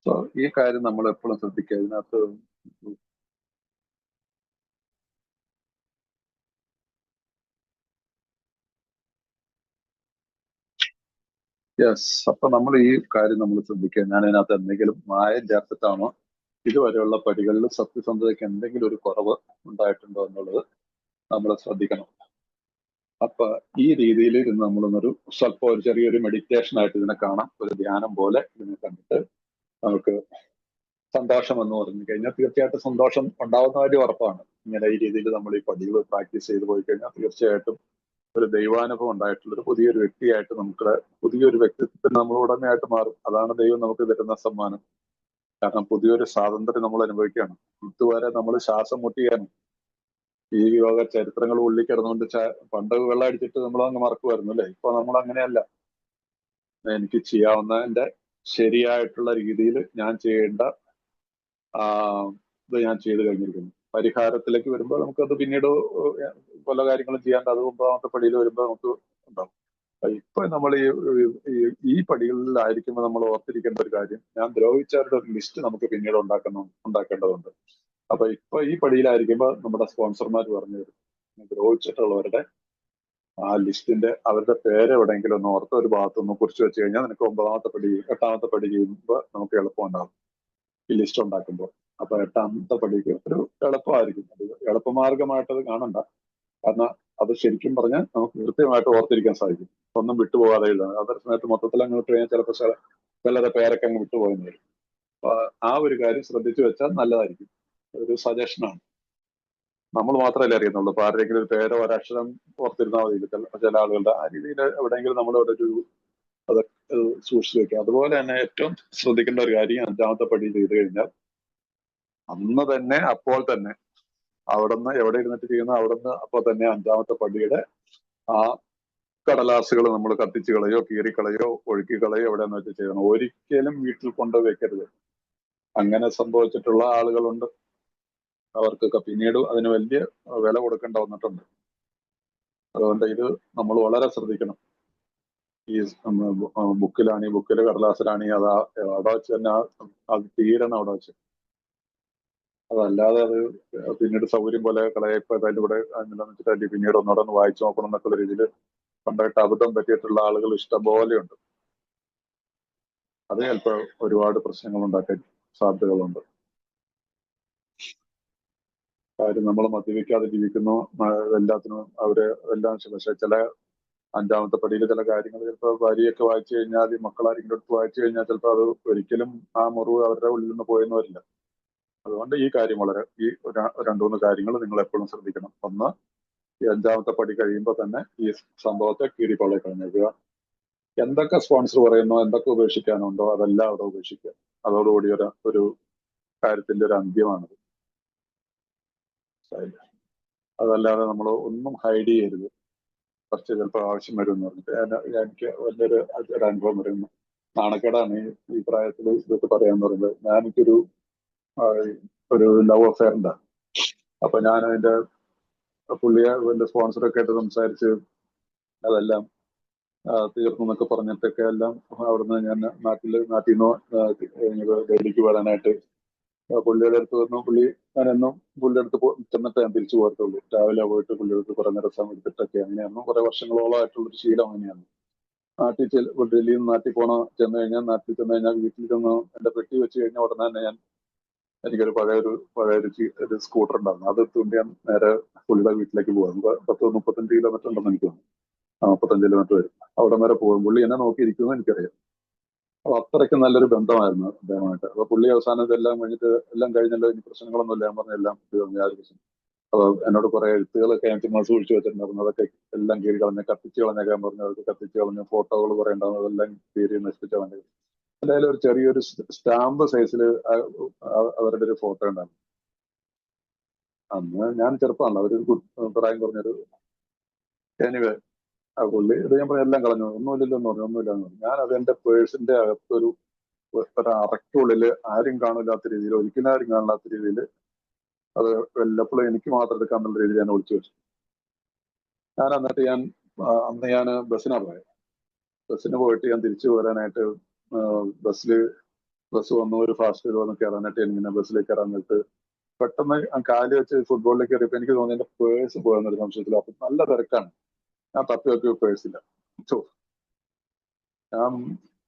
So, ഈ കാര്യം നമ്മൾ എപ്പോഴും ശ്രദ്ധിക്കുക. ഇതിനകത്ത് അപ്പൊ നമ്മൾ ഈ കാര്യം നമ്മൾ ശ്രദ്ധിക്കുക. ഞാൻ അതിനകത്ത് എന്തെങ്കിലും മായം ചേർത്തിട്ടാണോ ഇതുവരെയുള്ള പടികളിൽ സത്യസന്ധതയ്ക്ക് എന്തെങ്കിലും ഒരു കുറവ് ഉണ്ടായിട്ടുണ്ടോ എന്നുള്ളത് നമ്മൾ ശ്രദ്ധിക്കണം. അപ്പൊ ഈ രീതിയിൽ ഇരുന്ന് നമ്മളൊന്നൊരു സ്വല്പം ഒരു ചെറിയൊരു മെഡിറ്റേഷൻ ആയിട്ട് ഇതിനെ കാണാം, ഒരു ധ്യാനം പോലെ ഇതിനെ കണ്ടിട്ട് നമുക്ക് സന്തോഷം എന്ന് പറഞ്ഞു കഴിഞ്ഞാൽ തീർച്ചയായിട്ടും സന്തോഷം ഉണ്ടാവുന്ന കാര്യം ഉറപ്പാണ്. ഇങ്ങനെ ഈ രീതിയിൽ നമ്മൾ ഈ പടികൾ പ്രാക്ടീസ് ചെയ്ത് പോയി കഴിഞ്ഞാൽ തീർച്ചയായിട്ടും ഒരു ദൈവാനുഭവം ഉണ്ടായിട്ടുള്ള ഒരു പുതിയൊരു വ്യക്തിയായിട്ട് നമുക്ക് പുതിയൊരു വ്യക്തിത്വത്തിന് നമ്മൾ ഉടമയായിട്ട് മാറും. അതാണ് ദൈവം നമുക്ക് തരുന്ന സമ്മാനം. കാരണം പുതിയൊരു സ്വാതന്ത്ര്യം നമ്മൾ അനുഭവിക്കുകയാണ്. ഇതുവരെ നമ്മൾ ശ്വാസം മുട്ടിയാണ് ഈ യോഗ ചരിത്രങ്ങൾ ഉള്ളിൽ കിടന്നുകൊണ്ട് പണ്ട് വെള്ളം അടിച്ചിട്ട് നമ്മൾ അങ്ങ് മറക്കുമായിരുന്നു അല്ലേ. ഇപ്പൊ നമ്മൾ അങ്ങനെയല്ല. എനിക്ക് ചെയ്യാവുന്നതിന്റെ ശരിയായിട്ടുള്ള രീതിയിൽ ഞാൻ ചെയ്യേണ്ട ഇത് ഞാൻ ചെയ്തു കഴിഞ്ഞിരിക്കുന്നു. പരിഹാരത്തിലേക്ക് വരുമ്പോൾ നമുക്കത് പിന്നീട് പല കാര്യങ്ങളും ചെയ്യാണ്ട് അത് 9ാമത്തെ പടിയിൽ വരുമ്പോൾ നമുക്ക് ഉണ്ടാവും. ഇപ്പൊ നമ്മൾ ഈ പടികളിലായിരിക്കുമ്പോൾ നമ്മൾ ഓർത്തിരിക്കേണ്ട ഒരു കാര്യം, ഞാൻ ദ്രോഹിച്ചവരുടെ ഒരു ലിസ്റ്റ് നമുക്ക് പിന്നീട് ഉണ്ടാക്കേണ്ടതുണ്ട്. അപ്പൊ ഇപ്പൊ ഈ പടിയിലായിരിക്കുമ്പോൾ നമ്മുടെ സ്പോൺസർമാർ പറഞ്ഞു തരും, ദ്രോഹിച്ചിട്ടുള്ളവരുടെ ആ ലിസ്റ്റിന്റെ അവരുടെ പേര് എവിടെയെങ്കിലും ഒന്ന് ഓർത്ത് ഒരു ഭാഗത്തൊന്ന് കുറിച്ച് വെച്ച് കഴിഞ്ഞാൽ നിനക്ക് 9ാമത്തെ പടി 8ാമത്തെ പടി ചെയ്യുമ്പോൾ നമുക്ക് എളുപ്പം ഉണ്ടാകും ഈ ലിസ്റ്റ് ഉണ്ടാക്കുമ്പോൾ. അപ്പൊ 8ാമത്തെ പടിക്ക് ഒരു എളുപ്പമായിരിക്കും. അത് എളുപ്പമാർഗമായിട്ട് അത് കാണണ്ട. കാരണം അത് ശരിക്കും പറഞ്ഞാൽ നമുക്ക് കൃത്യമായിട്ട് ഓർത്തിരിക്കാൻ സാധിക്കും. ഒന്നും വിട്ടുപോകാതെ എഴുതാം. അതേ സമയത്ത് മൊത്തത്തിൽ അങ്ങോട്ട് കഴിഞ്ഞാൽ ചിലപ്പോൾ ചിലരുടെ പേരൊക്കെ അങ്ങ് വിട്ടുപോയെന്ന് വരും. അപ്പൊ ആ ഒരു കാര്യം ശ്രദ്ധിച്ചു വെച്ചാൽ നല്ലതായിരിക്കും. ഒരു സജഷനാണ്. നമ്മൾ മാത്രമല്ലേ അറിയുന്നുള്ളൂ. അപ്പൊ ആരുടെയെങ്കിലും ഒരു പേരോ ഒരക്ഷരം ഓർത്തിരുന്നാൽ മതി. ചില ആളുകളുടെ ആ രീതിയിൽ എവിടെയെങ്കിലും നമ്മളവിടെ ഒരു അത് സൂക്ഷിച്ചു വെക്കുക. അതുപോലെ തന്നെ ഏറ്റവും ശ്രദ്ധിക്കേണ്ട ഒരു കാര്യം 5ാമത്തെ പടി ചെയ്ത് കഴിഞ്ഞാൽ അന്ന് തന്നെ അപ്പോൾ തന്നെ അവിടുന്ന് എവിടെ ഇരുന്നിട്ട് ചെയ്യുന്ന അവിടുന്ന് അപ്പോൾ തന്നെ 5ാമത്തെ പടിയുടെ ആ കടലാസുകൾ നമ്മൾ കത്തിച്ച് കളയോ കീറിക്കളയോ ഒഴുക്കി കളയോ എവിടെയെന്ന് വെച്ച് ചെയ്യണം. ഒരിക്കലും വീട്ടിൽ കൊണ്ടു വെക്കരുത്. അങ്ങനെ സംഭവിച്ചിട്ടുള്ള ആളുകളുണ്ട്. അവർക്കൊക്കെ പിന്നീട് അതിന് വലിയ വില കൊടുക്കേണ്ട വന്നിട്ടുണ്ട്. അതുകൊണ്ട് ഇത് നമ്മൾ വളരെ ശ്രദ്ധിക്കണം. ഈ ബുക്കിലാണെങ്കിൽ ബുക്കിലെ കടലാസിലാണെങ്കിൽ അത് അവിടെ വെച്ച് തന്നെ അത് തീരണം അവിടെ വെച്ച്. അതല്ലാതെ അത് പിന്നീട് സൗകര്യം പോലെ കളയപ്പോ അതിൻ്റെ കൂടെ വെച്ചിട്ട് പിന്നീട് ഒന്നോടെ ഒന്ന് വായിച്ചു നോക്കണം എന്നൊക്കെയുള്ള രീതിയിൽ പണ്ടായിട്ട് അബദ്ധം പറ്റിയിട്ടുള്ള ആളുകൾ ഇഷ്ടംപോലെയുണ്ട്. അത് ചിലപ്പോൾ ഒരുപാട് പ്രശ്നങ്ങൾ ഉണ്ടാക്കാൻ സാധ്യതകളുണ്ട്. കാര്യം നമ്മൾ മദ്യപിക്കാതെ ജീവിക്കുന്നു, എല്ലാത്തിനും അവര് എല്ലാം. പക്ഷെ ചില 5ാമത്തെ പടിയിൽ ചില കാര്യങ്ങൾ ചിലപ്പോൾ ഭാര്യയൊക്കെ വായിച്ചു കഴിഞ്ഞാൽ, മക്കളാരെങ്കിലും എടുത്ത് വായിച്ചു കഴിഞ്ഞാൽ ചിലപ്പോൾ അത് ഒരിക്കലും ആ മുറിവ് അവരുടെ ഉള്ളിൽ നിന്ന് പോയെന്ന് വരില്ല. അതുകൊണ്ട് ഈ കാര്യം ഈ 2-3 കാര്യങ്ങൾ നിങ്ങൾ എപ്പോഴും ശ്രദ്ധിക്കണം. ഒന്ന്, ഈ 5ാമത്തെ പടി കഴിയുമ്പോൾ തന്നെ ഈ സംഭവത്തെ കീറിക്കൊള്ളി കളഞ്ഞേക്കുക. എന്തൊക്കെ സ്പോൺസർ പറയുന്നോ, എന്തൊക്കെ ഉപേക്ഷിക്കാനുണ്ടോ അതെല്ലാം അവിടെ ഉപേക്ഷിക്കുക. അതോടുകൂടി ഒരു കാര്യത്തിന്റെ ഒരു അന്ത്യമാണത്. അതല്ലാതെ നമ്മൾ ഒന്നും ഹൈഡ് ചെയ്യരുത്. കുറച്ച് ചിലപ്പോൾ ആവശ്യം വരുമെന്ന് പറഞ്ഞിട്ട് എനിക്ക് വലിയൊരു അനുഭവം വരുന്നു. നാണക്കേടാണ് ഈ പ്രായത്തിൽ ഇതൊക്കെ പറയാന്ന് പറയുന്നത്. എനിക്കൊരു ലവ് അഫെയർ ഉണ്ട്. അപ്പൊ ഞാൻ അതിന്റെ പുള്ളിയെ എന്റെ സ്പോൺസറൊക്കെ ആയിട്ട് സംസാരിച്ച് അതെല്ലാം തീർന്നു എന്നൊക്കെ പറഞ്ഞിട്ടൊക്കെ എല്ലാം അവിടുന്ന് ഞാൻ നാട്ടിൽ നിന്ന് ഡൽഹിക്ക് വരാനായിട്ട് പുള്ളിയുടെ അടുത്ത് വന്നു. ഞാൻ എന്നും പുള്ളിയുടെ അടുത്ത് ചെന്നിട്ട് ഞാൻ തിരിച്ചു പോകത്തുള്ളൂ. രാവിലെ പോയിട്ട് പുള്ളിയുടെ അടുത്ത് കുറേ നേരം സമയം എടുത്തിട്ടൊക്കെ അങ്ങനെയായിരുന്നു. കുറെ വർഷങ്ങളോളമായിട്ടുള്ളൊരു ശീലം അങ്ങനെയാണ്. ഡൽഹിയിൽ നിന്ന് നാട്ടിൽ ചെന്ന് കഴിഞ്ഞാൽ വീട്ടിൽ ചെന്ന് എന്റെ പെട്ടി വെച്ച് കഴിഞ്ഞാൽ ഉടനെ തന്നെ എനിക്കൊരു പഴയൊരു സ്കൂട്ടർ ഉണ്ടായിരുന്നു. അത് എടുത്തുകൊണ്ട് ഞാൻ നേരെ പുള്ളിയുടെ വീട്ടിലേക്ക് പോകും. 10-35 കിലോമീറ്റർ ഉണ്ടെന്ന് എനിക്ക് തോന്നുന്നു. 35 കിലോമീറ്റർ വരും. അവിടെ വരെ പോകും. പുള്ളി എന്നെ നോക്കിയിരിക്കുമെന്ന് എനിക്കറിയാം. അപ്പൊ അത്രയ്ക്ക് നല്ലൊരു ബന്ധമായിരുന്നു അദ്ദേഹമായിട്ട്. അപ്പൊ പുള്ളി അവസാനം ഇതെല്ലാം കഴിഞ്ഞല്ലോ, ഇനി പ്രശ്നങ്ങളൊന്നും ഇല്ല, ഞാൻ പറഞ്ഞ എല്ലാം യാതൊരു പ്രശ്നം. അപ്പൊ എന്നോട് കുറെ എഴുത്തുകളൊക്കെ ഞാൻ ചുമ്മാ സൂക്ഷിച്ചു വെച്ചിട്ടുണ്ടായിരുന്നു. അതൊക്കെ എല്ലാം കീറി കളഞ്ഞ് കത്തിച്ച് കളഞ്ഞേക്കാൻ പറഞ്ഞു. അതൊക്കെ കത്തിച്ച് കളഞ്ഞ് ഫോട്ടോകൾ കുറെ ഉണ്ടായിരുന്നു, അതെല്ലാം കീറി നശിപ്പിച്ച കളഞ്ഞു. എന്തായാലും ഒരു ചെറിയൊരു സ്റ്റാമ്പ് സൈസിൽ അവരുടെ ഒരു ഫോട്ടോ ഉണ്ടായിരുന്നു. അന്ന് ഞാൻ ചെറുപ്പമാണല്ലോ, അവരൊരു പ്രായം കുറഞ്ഞൊരു എനിവേ ആ പുള്ളി ഇത് ഞാൻ പറഞ്ഞ എല്ലാം കളഞ്ഞു. ഒന്നുമില്ലല്ലോ എന്ന് പറഞ്ഞു. ഒന്നുമില്ലെന്ന് പറഞ്ഞു. ഞാൻ അത് എന്റെ പേഴ്സിന്റെ അകത്തൊരു അറയ്ക്കുള്ളില് ആരും കാണില്ലാത്ത രീതിയിൽ, ഒരിക്കലും ആരും കാണില്ലാത്ത രീതിയിൽ അത് വല്ലപ്പോഴും എനിക്ക് മാത്രം എടുക്കാന്നുള്ള രീതിയിൽ ഞാൻ ഒളിച്ചു വെച്ചു. എന്നിട്ട് അന്ന് ഞാൻ ബസ്സിനാണ് പോയത്. ബസ്സിന് പോയിട്ട് ഞാൻ തിരിച്ചു പോരാനായിട്ട് ബസ് വന്നു. ഒരു ഫാസ്റ്റ് വന്ന് കയറാനായിട്ട് ഇങ്ങനെ ബസ്സിലേക്ക് ഇറങ്ങിയിട്ട് പെട്ടെന്ന് കാല് വെച്ച് ഫുട്ബോളിലേക്ക് കയറിയപ്പോൾ എനിക്ക് തോന്നി എന്റെ പേഴ്സ് പോയെന്നൊരു സംശയത്തിൽ. അപ്പൊ നല്ല തിരക്കാണ്. ഞാൻ തപ്പി നോക്കിയ പേഴ്സില്ല. ഞാൻ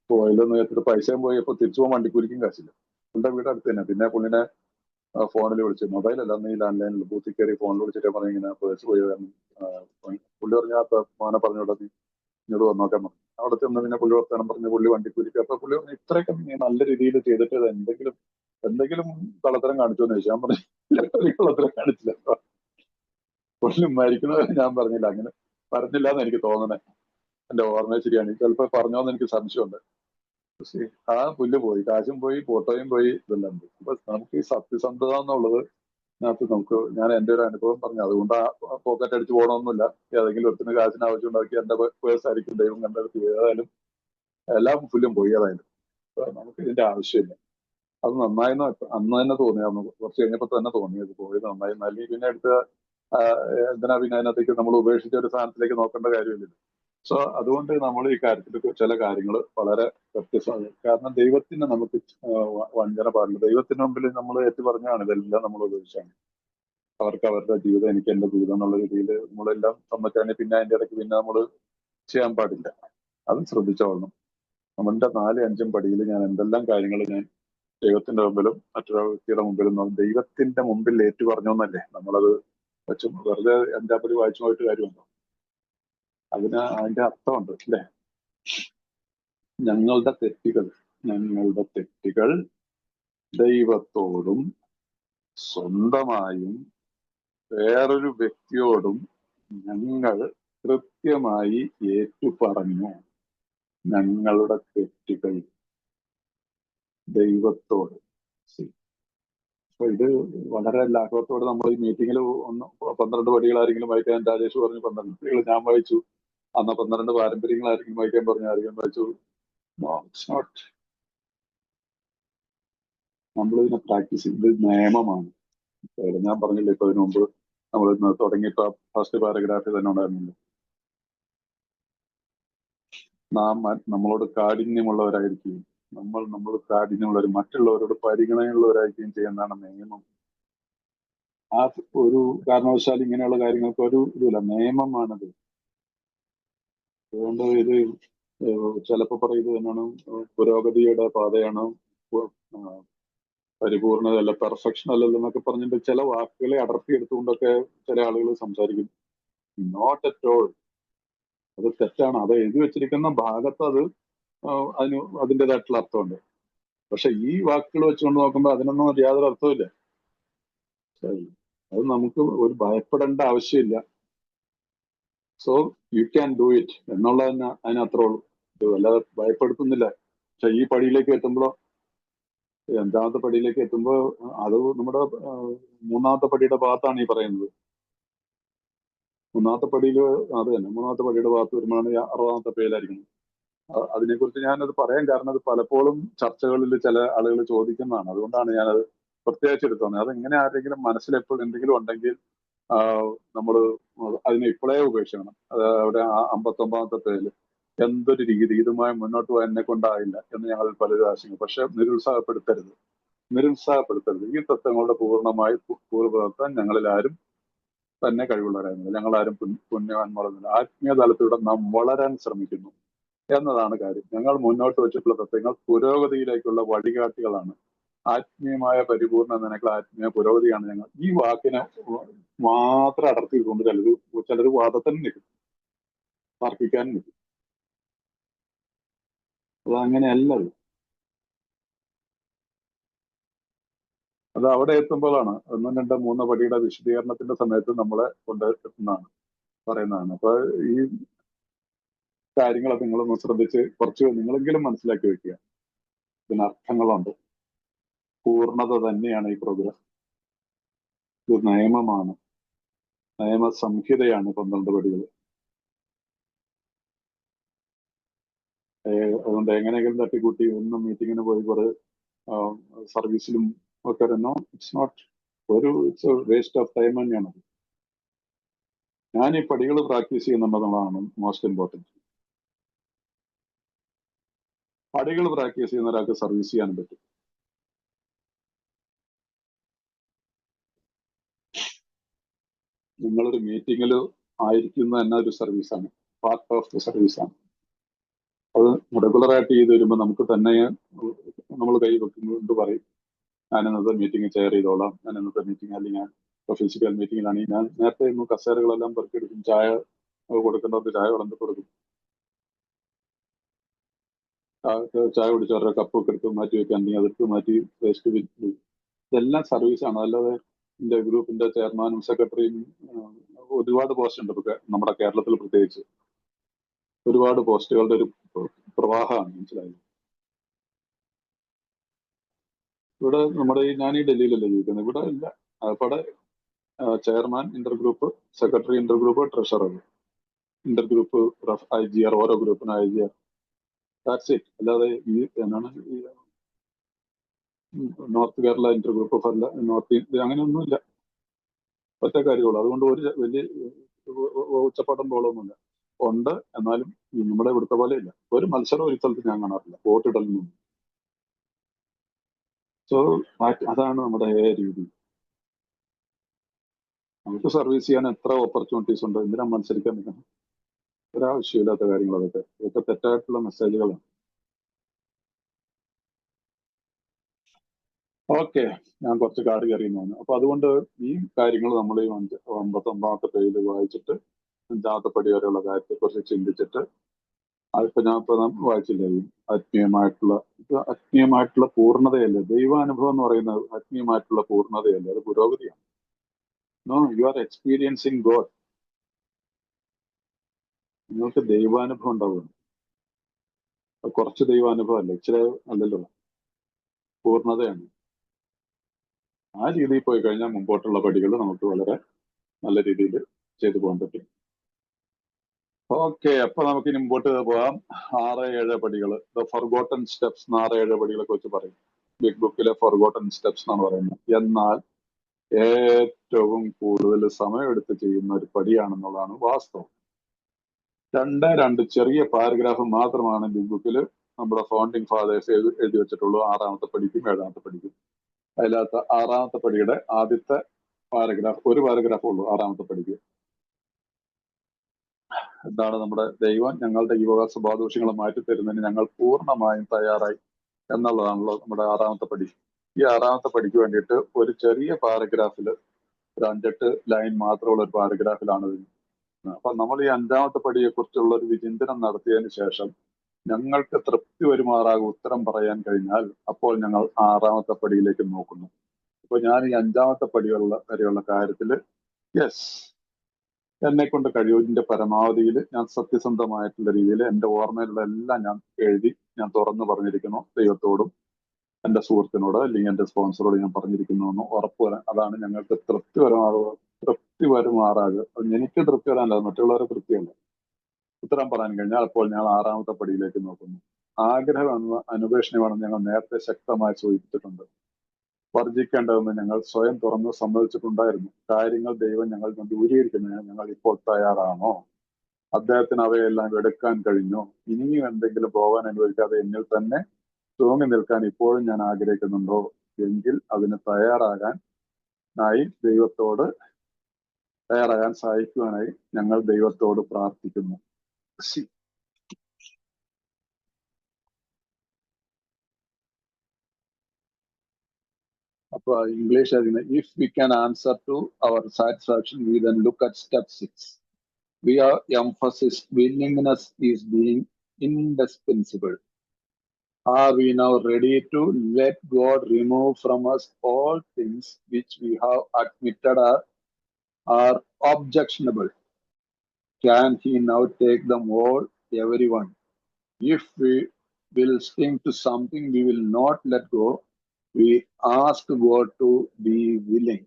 പോയില്ലെന്ന് വെച്ചിട്ട് പൈസയും പോയപ്പോ തിരിച്ചു പോകാൻ വണ്ടിക്കൂലിക്കും കാശില്ല. പുള്ളിയുടെ വീട് അടുത്ത് തന്നെ. പിന്നെ പുള്ളിനെ ഫോണിൽ വിളിച്ചു, മൊബൈലല്ല, അന്ന് ഈ ലാൻഡ് ലൈനിൽ ബൂത്തിൽ കയറി ഫോണിൽ വിളിച്ചിട്ട് പറഞ്ഞു ഇങ്ങനെ പേഴ്സ് പോയി. പുള്ളി പറഞ്ഞാൽ മോനെ പറഞ്ഞോട്ടെ, നീ ഇങ്ങോട്ട് വന്നോക്കാൻ പറഞ്ഞു. അവിടെ ചെന്ന് പിന്നെ പുള്ളി വർത്താനം പറഞ്ഞ് പുള്ളി വണ്ടിക്കൂലിക്ക്. അപ്പൊ പുള്ളി പറഞ്ഞു ഇത്രയൊക്കെ നീ നല്ല രീതിയിൽ ചെയ്തിട്ട് എന്തെങ്കിലും കള്ളത്തരം കാണിച്ചു എന്ന് ചോദിച്ചു. ഞാൻ പറഞ്ഞു കള്ളത്തരം കാണിച്ചില്ല. പുള്ളി മരിക്കുന്നത് ഞാൻ പറഞ്ഞില്ല, അങ്ങനെ പറഞ്ഞില്ല എന്ന് എനിക്ക് തോന്നണേ. എന്റെ ഓർമ്മ ശരിയാണ്. ചിലപ്പോ പറഞ്ഞോന്ന് എനിക്ക് സംശയമുണ്ട്. പക്ഷേ ആ പുല്ല് പോയി, കാശും പോയി, ഫോട്ടോയും പോയി, ഇതെല്ലാം പോയി. അപ്പൊ നമുക്ക് ഈ സത്യസന്ധത എന്നുള്ളത് ഞാൻ എന്റെ ഒരു അനുഭവം പറഞ്ഞു. അതുകൊണ്ട് ആ പോക്കറ്റ് അടിച്ച് പോകണമെന്നില്ല. ഏതെങ്കിലും ഒരുത്തിന് കാശിന് ആവശ്യം ഉണ്ടാക്കി എന്റെ പേഴ്സ് ആയിരിക്കും ദൈവം കണ്ടെടുത്ത്. ഏതായാലും എല്ലാ പുല്ലും പോയി. ഏതായാലും നമുക്ക് ഇതിന്റെ ആവശ്യമില്ല. അത് നന്നായെന്ന് അന്ന് തന്നെ തോന്നിയായിരുന്നു. കുറച്ച് കഴിഞ്ഞപ്പോ തന്നെ തോന്നിയത് പോയത് നന്നായി. അല്ലെങ്കിൽ പിന്നെ എന്തിനാ പിന്നെ അതിനകത്തേക്ക് നമ്മൾ ഉപേക്ഷിച്ച ഒരു സ്ഥാനത്തിലേക്ക് നോക്കേണ്ട കാര്യമില്ല. സോ അതുകൊണ്ട് നമ്മൾ ഈ കാര്യത്തിൽ ചില കാര്യങ്ങൾ വളരെ വ്യത്യസ്തമാണ്. കാരണം ദൈവത്തിന് നമുക്ക് വഞ്ചന പാടില്ല. ദൈവത്തിന് മുമ്പിൽ നമ്മൾ ഏറ്റു പറഞ്ഞാണ് ഇതെല്ലാം നമ്മൾ ഉപയോഗിച്ചാണ്. അവർക്ക് അവരുടെ ജീവിതം, എനിക്ക് എന്റെ ജീവിതം എന്നുള്ള രീതിയിൽ നമ്മളെല്ലാം സമ്മതിച്ചാണ്. പിന്നെ അതിന്റെ ഇടയ്ക്ക് പിന്നെ നമ്മൾ ചെയ്യാൻ പാടില്ല. അതും ശ്രദ്ധിച്ചോളണം. നമ്മളുടെ 4-5 പടിയിൽ ഞാൻ എന്തെല്ലാം കാര്യങ്ങൾ ഞാൻ ദൈവത്തിന്റെ മുമ്പിലും മറ്റൊരു വ്യക്തിയുടെ മുമ്പിലും ദൈവത്തിന്റെ മുമ്പിൽ ഏറ്റു പറഞ്ഞു എന്നല്ലേ നമ്മളത് വെച്ച് വെറുതെ 5 പടി വായിച്ചു പോയിട്ട് കാര്യമുണ്ടോ? അതിന്റെ അർത്ഥമുണ്ട് അല്ലേ? ഞങ്ങളുടെ തെറ്റുകൾ ദൈവത്തോടും സ്വന്തമായും വേറൊരു വ്യക്തിയോടും ഞങ്ങൾ കൃത്യമായി ഏറ്റുപറഞ്ഞു. ഞങ്ങളുടെ തെറ്റുകൾ ദൈവത്തോട്. അപ്പൊ ഇത് വളരെ ലാഘവത്തോടെ നമ്മൾ ഈ മീറ്റിങ്ങിൽ 12 പടികളാരെങ്കിലും വായിക്കാൻ രാജേഷ് പറഞ്ഞു. 12 പടികൾ ഞാൻ വായിച്ചു. അന്ന് 12 പാരമ്പര്യങ്ങളായിരിക്കും വായിക്കാൻ പറഞ്ഞു. ആരെങ്കിലും വായിച്ചു? നോട്ട്. നമ്മളിതിനെ പ്രാക്ടീസ് ചെയ്ത് നിയമമാണ്. ഞാൻ പറഞ്ഞില്ല ഇപ്പൊ ഇതിനു മുമ്പ് നമ്മൾ തുടങ്ങിയപ്പോ ഫസ്റ്റ് പാരഗ്രാഫിൽ തന്നെ ഉണ്ടായിരുന്നില്ല. നമ്മളോട് കാഠിന്യമുള്ളവരായിരിക്കും. നമ്മൾ കാഠിന്യമുള്ളവർ, മറ്റുള്ളവരോട് പരിഗണനയുള്ളവരായിരിക്കും ചെയ്യുന്നതാണ് നിയമം. ആ ഒരു കാരണവശാൽ ഇങ്ങനെയുള്ള കാര്യങ്ങൾക്ക് ഒരു ഇതില്ല. നിയമമാണത്. അതുകൊണ്ട് ഇത് ചിലപ്പോൾ പറയുന്നത് എന്നാണ് പുരോഗതിയുടെ പാതയാണ്, പരിപൂർണതയല്ല, പെർഫെക്ഷൻ അല്ലല്ലോ എന്നൊക്കെ പറഞ്ഞിട്ട് ചില വാക്കുകളെ അടർത്തിയെടുത്തുകൊണ്ടൊക്കെ ചില ആളുകൾ സംസാരിക്കും. Not at all. അത് തെറ്റാണ്. അത് എഴുതി വെച്ചിരിക്കുന്ന ഭാഗത്ത് അതിൻ്റെതായിട്ടുള്ള അർത്ഥമുണ്ട്. പക്ഷെ ഈ വാക്കുകൾ വെച്ചുകൊണ്ട് നോക്കുമ്പോൾ അതിനൊന്നും യാതൊരു അർത്ഥമില്ല. അത് നമുക്ക് ഒരു ഭയപ്പെടേണ്ട ആവശ്യമില്ല. So you can do it എന്നുള്ളത് തന്നെ അതിനത്രേ ഉള്ളൂ. അല്ലാതെ ഭയപ്പെടുത്തുന്നില്ല. പക്ഷെ ഈ പടിയിലേക്ക് എത്തുമ്പോഴോ, 5ാമത്തെ പടിയിലേക്ക് എത്തുമ്പോൾ അത് നമ്മുടെ 3ാമത്തെ പടിയുടെ ഭാഗത്താണ് ഈ പറയുന്നത്. 3ാമത്തെ പടിയിൽ അത് തന്നെ 3ാമത്തെ പടിയുടെ ഭാഗത്ത് വരുമ്പോഴാണ് 6ാമത്തെ പേരിലായിരിക്കുന്നത്. അതിനെക്കുറിച്ച് ഞാനത് പറയാൻ കാരണം അത് പലപ്പോഴും ചർച്ചകളിൽ ചില ആളുകൾ ചോദിക്കുന്നതാണ്. അതുകൊണ്ടാണ് ഞാനത് പ്രത്യേകിച്ച് എടുത്തത്. അതെങ്ങനെ ആരെങ്കിലും മനസ്സിൽ എപ്പോഴും എന്തെങ്കിലും ഉണ്ടെങ്കിൽ നമ്മൾ അതിനെ ഇപ്പോഴേ ഉപേക്ഷിക്കണം. അവിടെ 59ാമത്തെ പേരിൽ എന്തൊരു രീതി ഇതുമായി മുന്നോട്ട് പോകാൻ എന്നെ കൊണ്ടായില്ല എന്ന് ഞങ്ങൾ പലരും ആശങ്ക. പക്ഷെ നിരുത്സാഹപ്പെടുത്തരുത്. ഈ തത്വങ്ങളുടെ പൂർണ്ണമായി പൂർവ്വപ്പെടുത്താൻ ഞങ്ങളിൽ ആരും തന്നെ കഴിവുള്ളവരായിരുന്നില്ല. ഞങ്ങളാരും പുണ്യവാന്മാരൊന്നുമില്ല. ആത്മീയ തലത്തിലൂടെ നാം വളരാൻ ശ്രമിക്കുന്നു എന്നതാണ് കാര്യം. ഞങ്ങൾ മുന്നോട്ട് വെച്ചിട്ടുള്ള തത്വങ്ങൾ പുരോഗതിയിലേക്കുള്ള വഴികാട്ടികളാണ്. ആത്മീയമായ പരിപൂർണ്ണ നിനക്കുള്ള ആത്മീയ പുരോഗതിയാണ് ഞങ്ങൾ. ഈ വാക്കിനെ മാത്രം അടർത്തിക്കൊണ്ട് ചിലർ വാദത്തിന് നിൽക്കും, തർക്കിക്കാനും നിൽക്കും. അത് അങ്ങനെയല്ലത്. അത് അവിടെ എത്തുമ്പോഴാണ് 1, 2, 3 പടിയുടെ വിശദീകരണത്തിന്റെ സമയത്ത് നമ്മളെ കൊണ്ടെത്തുന്നതാണ് പറയുന്നതാണ്. അപ്പൊ ഈ കാര്യങ്ങളൊക്കെ നിങ്ങളൊന്ന് ശ്രദ്ധിച്ച് കുറച്ച് നിങ്ങളെങ്കിലും മനസ്സിലാക്കി വെക്കുക. ഇതിന് അർത്ഥങ്ങളുണ്ട്. പൂർണ്ണത തന്നെയാണ് ഈ പ്രോഗ്രാം. ഇത് നിയമമാണ്, നിയമസംഹിതയാണ് 12 പടികൾ. അതുകൊണ്ട് എങ്ങനെയെങ്കിലും തട്ടിക്കൂട്ടി ഒന്നും മീറ്റിങ്ങിന് പോയി കുറെ സർവീസിലും ഒക്കെ ഇരുന്നോ, it's not it's waste of time തന്നെയാണ്. ഞാൻ ഈ പടികൾ പ്രാക്ടീസ് ചെയ്യുന്നുണ്ടെന്നുള്ളതാണ് മോസ്റ്റ് ഇമ്പോർട്ടൻറ്റ്. പടികൾ പ്രാക്ടീസ് ചെയ്യുന്ന ഒരാൾക്ക് സർവീസ് ചെയ്യാനും പറ്റും. നിങ്ങളൊരു മീറ്റിങ്ങിൽ ആയിരിക്കുന്ന തന്നെ ഒരു സർവീസാണ്, പാർട്ട് ഓഫ് ദ സർവീസാണ്. അത് റെഗുലറായിട്ട് ചെയ്ത് വരുമ്പോൾ നമുക്ക് തന്നെ നമ്മൾ കൈ വെക്കുന്നുണ്ട് പറയും, ഞാൻ ഇന്നത്തെ മീറ്റിംഗ് ചെയർ ചെയ്തോളാം, ഞാൻ ഇന്നത്തെ മീറ്റിംഗ് അല്ലെങ്കിൽ ഞാൻ ഫിസിക്കൽ മീറ്റിങ്ങിലാണെങ്കിൽ ഞാൻ നേരത്തെ ഇന്ന് കസേരകളെല്ലാം പെറുക്കിയെടുക്കും, ചായ കൊടുക്കേണ്ടവർക്ക് ചായ വിളമ്പി കൊടുക്കും, ചായ കുടിച്ചവരുടെ കപ്പൊക്കെ എടുത്ത് മാറ്റി വെക്കാണെങ്കിൽ അതെടുത്ത് മാറ്റി വേസ്റ്റ് വിറ്റ്. ഇതെല്ലാം സർവീസാണ്. അല്ലാതെ എൻ്റെ ഗ്രൂപ്പിന്റെ ചെയർമാനും സെക്രട്ടറിയും ഒരുപാട് പോസ്റ്റ് ഉണ്ട് ഇപ്പൊ നമ്മുടെ കേരളത്തിൽ, പ്രത്യേകിച്ച് ഒരുപാട് പോസ്റ്റുകളുടെ ഒരു പ്രവാഹമാണ്. മനസ്സിലായി? ഇവിടെ നമ്മുടെ ഞാൻ ഈ ഡൽഹിയിലല്ലേ ജീവിക്കുന്നത്, ഇവിടെ ഇല്ല. അവിടെ ചെയർമാൻ ഇന്റർഗ്രൂപ്പ്, സെക്രട്ടറി ഇന്റർഗ്രൂപ്പ്, ട്രഷറർ ഇന്റർഗ്രൂപ്പ്, IGR, ഓരോ ഗ്രൂപ്പിനും IGR. That's it. അല്ലാതെ ഈ എന്നാണ് നോർത്ത് കേരള ഇന്റർഗ്രൂപ്പ് ഓഫ് അല്ല, നോർത്ത് ഇന്ത്യ അങ്ങനെയൊന്നുമില്ല. ഒറ്റ കാര്യമുള്ളൂ. അതുകൊണ്ട് ഒരു വലിയ ഉച്ചപ്പാടം പോളൊന്നുമില്ല. ഉണ്ട്, എന്നാലും നമ്മുടെ ഇവിടുത്തെ പോലെ ഇല്ല. ഒരു മത്സരം ഒരു സ്ഥലത്ത് ഞാൻ കാണാറില്ല, വോട്ടിടലൊന്നും. സോ അതാണ് നമ്മുടെ രീതി. നമുക്ക് സർവീസ് ചെയ്യാൻ എത്ര ഓപ്പർച്യൂണിറ്റീസ് ഉണ്ട്, എന്തിനാ മത്സരിക്കാൻ നിൽക്കണം? ഒരാവശ്യമില്ലാത്ത കാര്യങ്ങൾ ഇതൊക്കെ തെറ്റായിട്ടുള്ള മെസ്സേജുകളാണ്. ഓക്കെ, ഞാൻ കുറച്ച് കാട് കയറിയെന്നാണ്. അപ്പൊ അതുകൊണ്ട് ഈ കാര്യങ്ങൾ നമ്മൾ ഈ 59ാമത്തെ പേജിൽ വായിച്ചിട്ട് 5ാമത്തെ പടി വരെയുള്ള കാര്യത്തെക്കുറിച്ച് ചിന്തിച്ചിട്ട്, അതിപ്പോ ഞാൻ വായിച്ചില്ല, ഈ ആത്മീയമായിട്ടുള്ള പൂർണ്ണതയല്ലേ ദൈവാനുഭവം എന്ന് പറയുന്നത്? ആത്മീയമായിട്ടുള്ള പൂർണ്ണതയല്ലേ, അത് പുരോഗതിയാണ്. No, you are experiencing God. നിങ്ങൾക്ക് ദൈവാനുഭവം ഉണ്ടാവുകയാണ്. കുറച്ച് ദൈവാനുഭവം അല്ല, ഇച്ചിരി അല്ലല്ലോ, പൂർണ്ണതയാണ്. ആ രീതിയിൽ പോയി കഴിഞ്ഞാൽ മുമ്പോട്ടുള്ള പടികൾ നമുക്ക് വളരെ നല്ല രീതിയിൽ ചെയ്തു പോകാൻ പറ്റും. ഓക്കെ, അപ്പൊ നമുക്ക് ഇനി മുമ്പോട്ട് പോകാം. 6, 7 പടികൾ, ദ ഫർഗോട്ടൺ സ്റ്റെപ്സ്. 6, 7 പടികളെ കുറിച്ച് പറയും. ബിഗ് ബുക്കിലെ ഫർഗോട്ടൺ സ്റ്റെപ്സ് എന്നാണ് പറയുന്നത്. എന്നാൽ ഏറ്റവും കൂടുതൽ സമയമെടുത്ത് ചെയ്യുന്ന ഒരു പടിയാണെന്നുള്ളതാണ് വാസ്തവം. 2 ചെറിയ പാരഗ്രാഫ് മാത്രമാണ് ബിഗ് ബുക്കിൽ നമ്മുടെ ഫൗണ്ടിങ് ഫാദേഴ്സ് എഴുതി വെച്ചിട്ടുള്ളൂ, 6ാമത്തെ പടിക്കും 7ാമത്തെ പടിക്കും. അതിനകത്ത് 6ാമത്തെ പടിയുടെ ആദ്യത്തെ പാരഗ്രാഫ്, ഒരു പാരഗ്രാഫ് ഉള്ളൂ 6ാമത്തെ പടിക്ക്. എന്താണ്? നമ്മുടെ ദൈവം ഞങ്ങളുടെ ഈ വക സ്വഭാവദോഷങ്ങളെ മാറ്റിത്തരുന്നതിന് ഞങ്ങൾ പൂർണ്ണമായും തയ്യാറായി എന്നുള്ളതാണല്ലോ നമ്മുടെ 6ാമത്തെ പടി. ഈ 6ാമത്തെ പടിക്ക് വേണ്ടിയിട്ട് ഒരു ചെറിയ പാരഗ്രാഫിൽ, ഒരു 5-8 ലൈൻ മാത്രമുള്ള ഒരു പാരഗ്രാഫിലാണ് ഇത്. അപ്പൊ നമ്മൾ ഈ 5ാമത്തെ പടിയെ കുറിച്ചുള്ള ഒരു വിചിന്തനം നടത്തിയതിന് ശേഷം ഞങ്ങൾക്ക് തൃപ്തി വരുമാറാകും ഉത്തരം പറയാൻ കഴിഞ്ഞാൽ അപ്പോൾ ഞങ്ങൾ 6ാമത്തെ പടിയിലേക്ക് നോക്കുന്നു. അപ്പൊ ഞാൻ ഈ 5ാമത്തെ വരെയുള്ള കാര്യത്തിൽ യെസ്, എന്നെ കൊണ്ട് കഴിവിന്റെ പരമാവധിയിൽ ഞാൻ സത്യസന്ധമായിട്ടുള്ള രീതിയിൽ എൻ്റെ ഓർമ്മയിലുള്ള എല്ലാം ഞാൻ എഴുതി, ഞാൻ തുറന്നു പറഞ്ഞിരിക്കുന്നു. ദൈവത്തോടും എൻ്റെ സുഹൃത്തിനോട് അല്ലെങ്കിൽ എൻ്റെ സ്പോൺസറോട് ഞാൻ പറഞ്ഞിരിക്കുന്നു എന്ന് ഉറപ്പ് വരാൻ. അതാണ് ഞങ്ങൾക്ക് തൃപ്തി വരുമാറാകുക. എനിക്ക് തൃപ്തി വരാനല്ല, മറ്റുള്ളവരെ തൃപ്തിയല്ല. ഉത്തരം പറയാൻ കഴിഞ്ഞാൽ അപ്പോൾ ഞങ്ങൾ 6ാമത്തെ പടിയിലേക്ക് നോക്കുന്നു. ആഗ്രഹമെന്ന അനുപേക്ഷണമാണെന്ന് ഞങ്ങൾ നേരത്തെ ശക്തമായി സൂചിപ്പിച്ചിട്ടുണ്ട്. വർജിക്കേണ്ടതെന്ന് ഞങ്ങൾ സ്വയം തുറന്ന് സമ്മതിച്ചിട്ടുണ്ടായിരുന്നു. കാര്യങ്ങൾ ദൈവം ഞങ്ങൾ ദൂരീകരിക്കുന്നതിന് ഞങ്ങൾ ഇപ്പോൾ തയ്യാറാണോ? അദ്ദേഹത്തിന് അവയെല്ലാം എടുക്കാൻ കഴിഞ്ഞു. ഇനിയും എന്തെങ്കിലും പോകാൻ അനുവദിക്കാതെ എന്നിൽ തന്നെ തൂങ്ങി നിൽക്കാൻ ഇപ്പോഴും ഞാൻ ആഗ്രഹിക്കുന്നുണ്ടോ എങ്കിൽ അതിന് തയ്യാറാകാൻ സഹായിക്കുവാനായി ഞങ്ങൾ ദൈവത്തോട് പ്രാർത്ഥിക്കുന്നു. അപ്പൊ ഇംഗ്ലീഷ് അതിന് if we can answer to our satisfaction, we then look at step 6. We are emphasis willingness is being indispensable. Are we now ready to let God remove from us all things which we have admitted are objectionable? Can He now take them all, everyone? If we will sting to something we will not let go, we ask God to be willing.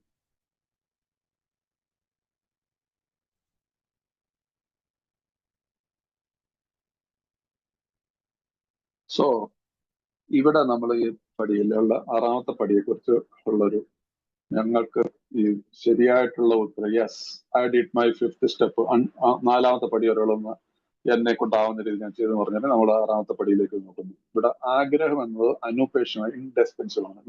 So, ഇവിടെ നമ്മൾ ഈ പടിയിലുള്ള 6ാമത്തെ പടിയെക്കുറിച്ച് ഉള്ളൊരു ഞങ്ങൾക്ക് ഈ ശരിയായിട്ടുള്ള ഉത്തരം yes I did my 5th step 4ാമത്തെ പടി വരെയുള്ളൊന്ന് എന്നെ കൊണ്ടാവുന്ന രീതിയിൽ ഞാൻ ചെയ്തെന്ന് പറഞ്ഞാൽ നമ്മൾ 6ാമത്തെ പടിയിലേക്ക് നോക്കുന്നു. ഇവിടെ ആഗ്രഹം എന്നത് അനുപേക്ഷമായി ഇൻഡിസ്പെൻസിബിൾ ആണ്.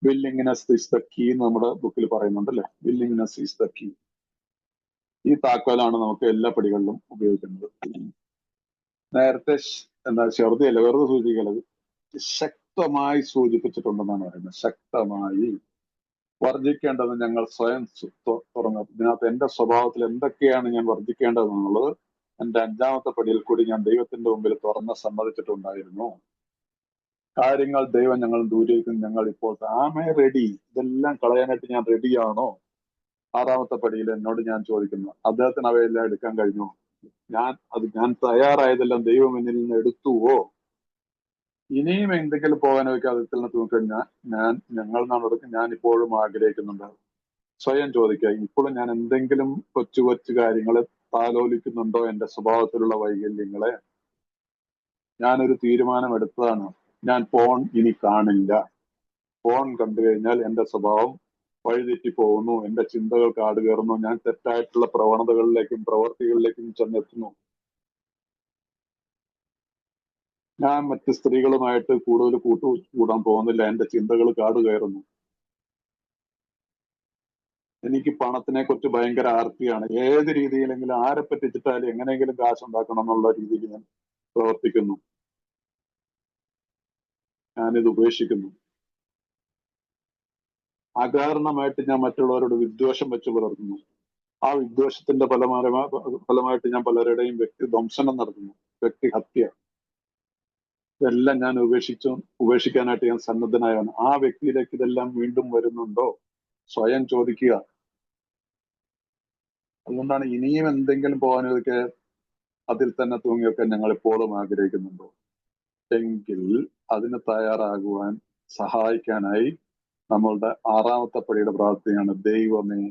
വില്ലിങ്നെസ് ഈസ് ദ കീ നമ്മുടെ ബുക്കിൽ പറയുന്നുണ്ട് അല്ലെ. Willingness is the key. ഈ താക്കോലാണ് നമുക്ക് എല്ലാ പടികളിലും ഉപയോഗിക്കുന്നത്. നേരത്തെ എന്താ ചെറുതയല്ല വെറുതെ സൂചിക്കുന്നത് ശക്തമായി സൂചിപ്പിച്ചിട്ടുണ്ടെന്നാണ് പറയുന്നത്. ശക്തമായി വർജിക്കേണ്ടത് ഞങ്ങൾ സ്വയം തുറന്നു. ഇതിനകത്ത് എന്റെ സ്വഭാവത്തിൽ എന്തൊക്കെയാണ് ഞാൻ വർജിക്കേണ്ടതെന്നുള്ളത് എന്റെ 5ാമത്തെ പടിയിൽ കൂടി ഞാൻ ദൈവത്തിന്റെ മുമ്പിൽ തുറന്ന് സമ്മതിച്ചിട്ടുണ്ടായിരുന്നു. കാര്യങ്ങൾ ദൈവം ഞങ്ങൾ ദൂരീകരിക്കും. ഞങ്ങൾ ഇപ്പോൾ ആമേ റെഡി, ഇതെല്ലാം കളയാനായിട്ട് ഞാൻ റെഡിയാണോ? 6ാമത്തെ പടിയിൽ എന്നോട് ഞാൻ ചോദിക്കുന്നു, അദ്ദേഹത്തിന് അവയെല്ലാം എടുക്കാൻ കഴിഞ്ഞു? ഞാൻ തയ്യാറായതെല്ലാം ദൈവം എന്നിൽ നിന്ന് എടുത്തുവോ? ഇനിയും എന്തെങ്കിലും പോകാൻ വയ്ക്കാതെ അതിൽ നിന്ന് തൂക്കിക്കഴിഞ്ഞാൽ ഞാൻ ഇപ്പോഴും ആഗ്രഹിക്കുന്നുണ്ട്. സ്വയം ചോദിക്കുക, ഇപ്പോഴും ഞാൻ എന്തെങ്കിലും കൊച്ചു കാര്യങ്ങളെ താലോലിക്കുന്നുണ്ടോ? എന്റെ സ്വഭാവത്തിലുള്ള വൈകല്യങ്ങളെ. ഞാനൊരു തീരുമാനം എടുത്തതാണ്, ഞാൻ ഫോൺ ഇനി കാണില്ല. ഫോൺ കണ്ടു കഴിഞ്ഞാൽ എന്റെ സ്വഭാവം വഴിതെറ്റി പോകുന്നു, എന്റെ ചിന്തകൾ കാട് കയറുന്നു, ഞാൻ തെറ്റായിട്ടുള്ള പ്രവണതകളിലേക്കും പ്രവർത്തികളിലേക്കും ചെന്നെത്തുന്നു. ഞാൻ മറ്റ് സ്ത്രീകളുമായിട്ട് കൂടുതൽ കൂടാൻ പോകുന്നില്ല, എന്റെ ചിന്തകൾ കാട് കയറുന്നു. എനിക്ക് പണത്തിനെ കുറിച്ച് ഭയങ്കര ആർത്തിയാണ്. ഏത് രീതിയിലെങ്കിലും ആരെ പറ്റിച്ചിട്ടാലും എങ്ങനെയെങ്കിലും കാശുണ്ടാക്കണം എന്നുള്ള രീതിയിൽ ഞാൻ പ്രവർത്തിക്കുന്നു. ഞാനിത് ഉപേക്ഷിക്കുന്നു. അകാരണമായിട്ട് ഞാൻ മറ്റുള്ളവരോട് വിദ്വേഷം വെച്ച് പുലർത്തുന്നു. ആ വിദ്വേഷത്തിന്റെ ഫലമായിട്ട് ഞാൻ പലരുടെയും വ്യക്തിധ്വംസനം നടത്തുന്നു, വ്യക്തിഹത്യ. ഇതെല്ലാം ഞാൻ ഉപേക്ഷിക്കാനായിട്ട് ഞാൻ സന്നദ്ധനായാണ്. ആ വ്യക്തിയിലേക്ക് ഇതെല്ലാം വീണ്ടും വരുന്നുണ്ടോ? സ്വയം ചോദിക്കുക. അതുകൊണ്ടാണ് ഇനിയും എന്തെങ്കിലും പോകാനൊക്കെ അതിൽ തന്നെ തൂങ്ങിയൊക്കെ ഞങ്ങൾ ഇപ്പോഴും ആഗ്രഹിക്കുന്നുണ്ടോ എങ്കിൽ അതിന് തയ്യാറാകുവാൻ സഹായിക്കാനായി നമ്മളുടെ 6ാമത്തെ പടിയുടെ പ്രാർത്ഥനയാണ്, ദൈവമേ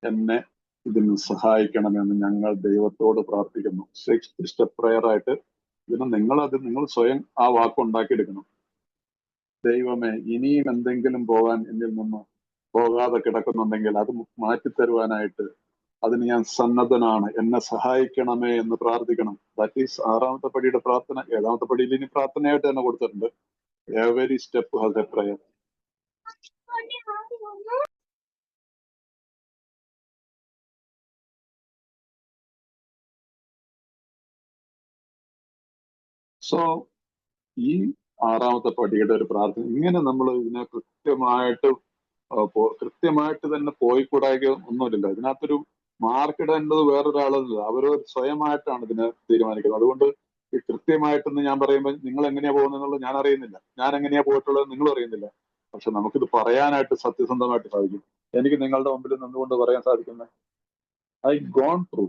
എന്നെ ഇതിന് സഹായിക്കണമെന്ന് ഞങ്ങൾ ദൈവത്തോട് പ്രാർത്ഥിക്കുന്നു. 6th സ്റ്റെപ്പ് പ്രയർ ആയിട്ട് ഇതിന് നിങ്ങൾ സ്വയം ആ വാക്കുണ്ടാക്കിയെടുക്കണം. ദൈവമേ ഇനിയും എന്തെങ്കിലും പോകാൻ എന്നിൽ നിന്ന് പോകാതെ കിടക്കുന്നുണ്ടെങ്കിൽ അത് മാറ്റിത്തരുവാനായിട്ട് അതിന് ഞാൻ സന്നദ്ധനാണ്, എന്നെ സഹായിക്കണമേ എന്ന് പ്രാർത്ഥിക്കണം. ദാറ്റ് ഈസ് 6ാമത്തെ പടിയുടെ പ്രാർത്ഥന. 7ാമത്തെ പടിയിൽ ഇനി പ്രാർത്ഥനയായിട്ട് തന്നെ കൊടുത്തിട്ടുണ്ട്. Every step has a prayer. So ഈ 6ാമത്തെ പടിയുടെ ഒരു പ്രാർത്ഥന ഇങ്ങനെ നമ്മൾ ഇതിനെ കൃത്യമായിട്ട് തന്നെ പോയിക്കൂടായ്ക ഒന്നുമില്ല. ഇതിനകത്തൊരു മാർക്കിടേണ്ടത് വേറൊരാളല്ല, അവർ സ്വയമായിട്ടാണ് ഇതിനെ തീരുമാനിക്കുന്നത്. അതുകൊണ്ട് ഈ കൃത്യമായിട്ടെന്ന് ഞാൻ പറയുമ്പോൾ നിങ്ങൾ എങ്ങനെയാ പോകുന്നത് ഞാൻ അറിയുന്നില്ല, ഞാൻ എങ്ങനെയാ പോയിട്ടുള്ളത് നിങ്ങൾ അറിയുന്നില്ല. പക്ഷെ നമുക്കിത് പറയാനായിട്ട് സത്യസന്ധമായിട്ട് സാധിക്കും. എനിക്ക് നിങ്ങളുടെ മുമ്പിൽ നിന്നുകൊണ്ട് പറയാൻ സാധിക്കുന്നത് ഐ ഗോൺ ത്രൂ.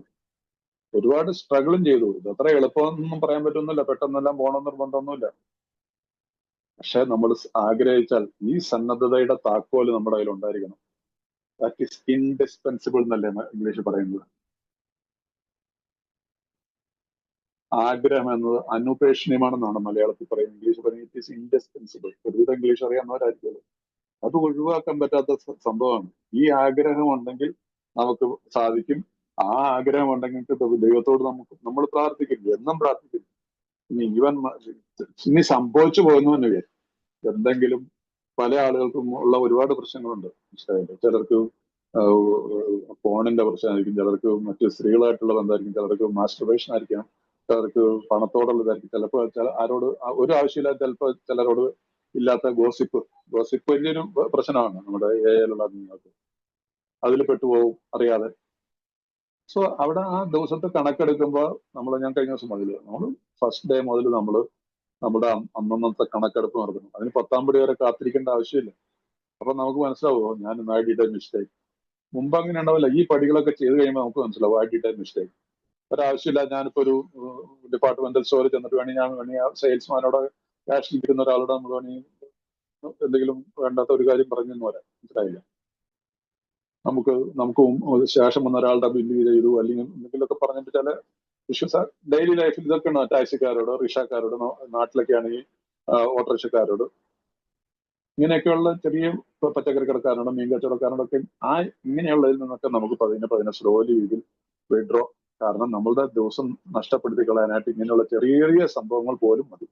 ഒരുപാട് സ്ട്രഗിളും ചെയ്തു. ഇത് അത്ര എളുപ്പമൊന്നും പറയാൻ പറ്റുന്നില്ല, പെട്ടെന്നെല്ലാം പോകണമെന്ന് നിർബന്ധമൊന്നുമില്ല. പക്ഷെ നമ്മൾ ആഗ്രഹിച്ചാൽ ഈ സന്നദ്ധതയുടെ താക്കോല് നമ്മുടെ കയ്യിൽ ഉണ്ടായിരിക്കണം. ദാറ്റ് ഈസ് ഇൻഡിസ്പെൻസിബിൾ എന്നല്ലേ ഇംഗ്ലീഷ് പറയുന്നത്. ആഗ്രഹം എന്നത് അനുപേക്ഷണീയമാണെന്നാണ് മലയാളത്തിൽ പറയുന്നത്. ഇംഗ്ലീഷ് പറയുന്നത് ഇറ്റ് ഈസ് ഇൻഡിസ്പെൻസിബിൾ. ഒരുവിധം ഇംഗ്ലീഷ് അറിയാവുന്നവരായിരിക്കുമല്ലോ. അത് ഒഴിവാക്കാൻ പറ്റാത്ത സംഭവമാണ്. ഈ ആഗ്രഹം ഉണ്ടെങ്കിൽ നമുക്ക് സാധിക്കും. ആ ആഗ്രഹം ഉണ്ടെങ്കിൽ ദൈവത്തോട് നമ്മൾ പ്രാർത്ഥിക്കില്ല, എന്നും പ്രാർത്ഥിക്കില്ല. ഇനി സംഭവിച്ചു പോകുന്നു എന്ന് വിചാരിക്കും. എന്തെങ്കിലും പല ആളുകൾക്കും ഉള്ള ഒരുപാട് പ്രശ്നങ്ങളുണ്ട്. മനസ്സിലായില്ലേ? ചിലർക്ക് ഫോണിന്റെ പ്രശ്നമായിരിക്കും, ചിലർക്ക് മറ്റ് സ്ത്രീകളായിട്ടുള്ള ബന്ധമായിരിക്കും, ചിലർക്ക് മാസ്റ്റർബേഷൻ ആയിരിക്കാം, ചിലർക്ക് പണത്തോടുള്ളതായിരിക്കും, ചിലപ്പോൾ ആരോട് ഒരു ആവശ്യമില്ലാത്ത ചിലപ്പോൾ ചിലരോട് ഇല്ലാത്ത ഗോസിപ്പ് വലിയൊരു പ്രശ്നമാണ് നമ്മുടെ ഏരിയയിലുള്ള നിങ്ങൾക്ക്. അതിൽ പെട്ടുപോകും അറിയാതെ. സോ അവിടെ ആ ദിവസത്തെ കണക്കെടുക്കുമ്പോൾ ഞാൻ കഴിഞ്ഞ ദിവസം പറഞ്ഞില്ലേ, നമ്മൾ ഫസ്റ്റ് ഡേ മുതൽ നമ്മുടെ അന്നന്നത്തെ കണക്കെടുപ്പ് നടത്തുന്നു. അതിന് 10-ാം പടി വരെ കാത്തിരിക്കേണ്ട ആവശ്യമില്ല. അപ്പൊ നമുക്ക് മനസ്സിലാവുമോ ഞാൻ ഐ ഡിഡ് എ മിസ്റ്റേക്ക്. മുമ്പ് അങ്ങനെ ഉണ്ടാവില്ല. ഈ പടികളൊക്കെ ചെയ്ത് കഴിയുമ്പോൾ നമുക്ക് മനസ്സിലാവും ഐ ഡിഡ് എ മിസ്റ്റേക്ക്. ഒരാവശ്യമില്ല. ഞാനിപ്പോ ഒരു ഡിപ്പാർട്ട്മെന്റൽ സ്റ്റോറിൽ ചെന്നിട്ട് വേണമെങ്കിൽ ആ സെയിൽസ്മാനോട് ക്യാഷ് ഇരിക്കുന്ന ഒരാളോട് നമ്മൾ വേണമെങ്കിൽ എന്തെങ്കിലും വേണ്ടാത്ത ഒരു കാര്യം പറഞ്ഞെന്ന് വരാം. മനസ്സിലായില്ല? നമുക്ക് ശേഷം വന്ന ഒരാളുടെ ബില്ല് ചെയ്തു അല്ലെങ്കിൽ എന്തെങ്കിലുമൊക്കെ പറഞ്ഞിട്ട് ചില ഇഷ്യൂസ് ഡെയിലി ലൈഫിൽ ഇതൊക്കെ ഉണ്ട്. ടാക്സിക്കാരോട്, റിക്ഷക്കാരോട്, നാട്ടിലൊക്കെ ആണെങ്കിൽ ഓട്ടോറിക്ഷക്കാരോട്, ഇങ്ങനെയൊക്കെയുള്ള ചെറിയ പച്ചക്കറി കടക്കാരോട്, മീൻ കച്ചവടക്കാരോടൊക്കെ ഇങ്ങനെയുള്ളതിൽ നിന്നൊക്കെ നമുക്ക് പതിനെ സ്ലോലി ഇതിൽ വിഡ്രോ. കാരണം നമ്മളുടെ ദിവസം നഷ്ടപ്പെടുത്തി കളയാനായിട്ട് ഇങ്ങനെയുള്ള ചെറിയ ചെറിയ സംഭവങ്ങൾ പോലും മതി.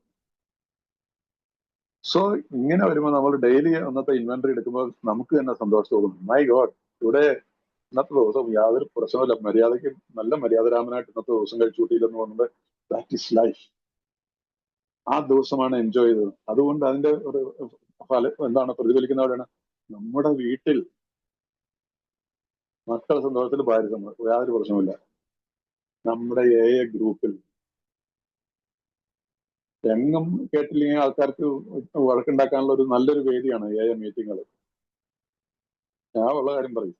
സോ ഇങ്ങനെ വരുമ്പോൾ നമ്മൾ ഡെയിലി അന്നത്തെ ഇൻവെന്ററി എടുക്കുമ്പോൾ നമുക്ക് തന്നെ സന്തോഷം തോന്നും. മൈ ഗോഡ്, ഇവിടെ ഇന്നത്തെ ദിവസം യാതൊരു പ്രശ്നമില്ല, മര്യാദയ്ക്ക് നല്ല മര്യാദരാമനായിട്ട് ഇന്നത്തെ ദിവസം കഴിച്ചു കൂട്ടിയില്ലെന്ന് പറഞ്ഞത് ദാറ്റ് ഈസ് ലൈഫ്. ആ ദിവസമാണ് എൻജോയ് ചെയ്തത്. അതുകൊണ്ട് അതിന്റെ ഒരു എന്താണ് പ്രതിഫലിക്കുന്നവരാണ് നമ്മുടെ വീട്ടിൽ മക്കൾ സന്തോഷത്തിൽ, ഭാര്യ സന്തോഷം, യാതൊരു പ്രശ്നമില്ല. നമ്മുടെ ഗ്രൂപ്പിൽ എങ്ങും കേട്ടില്ലെങ്കിൽ ആൾക്കാർക്ക് വഴക്കുണ്ടാക്കാനുള്ള ഒരു നല്ലൊരു വേദിയാണ് മീറ്റിങ്ങുകൾ. ഞാൻ ഉള്ള കാര്യം പറയും.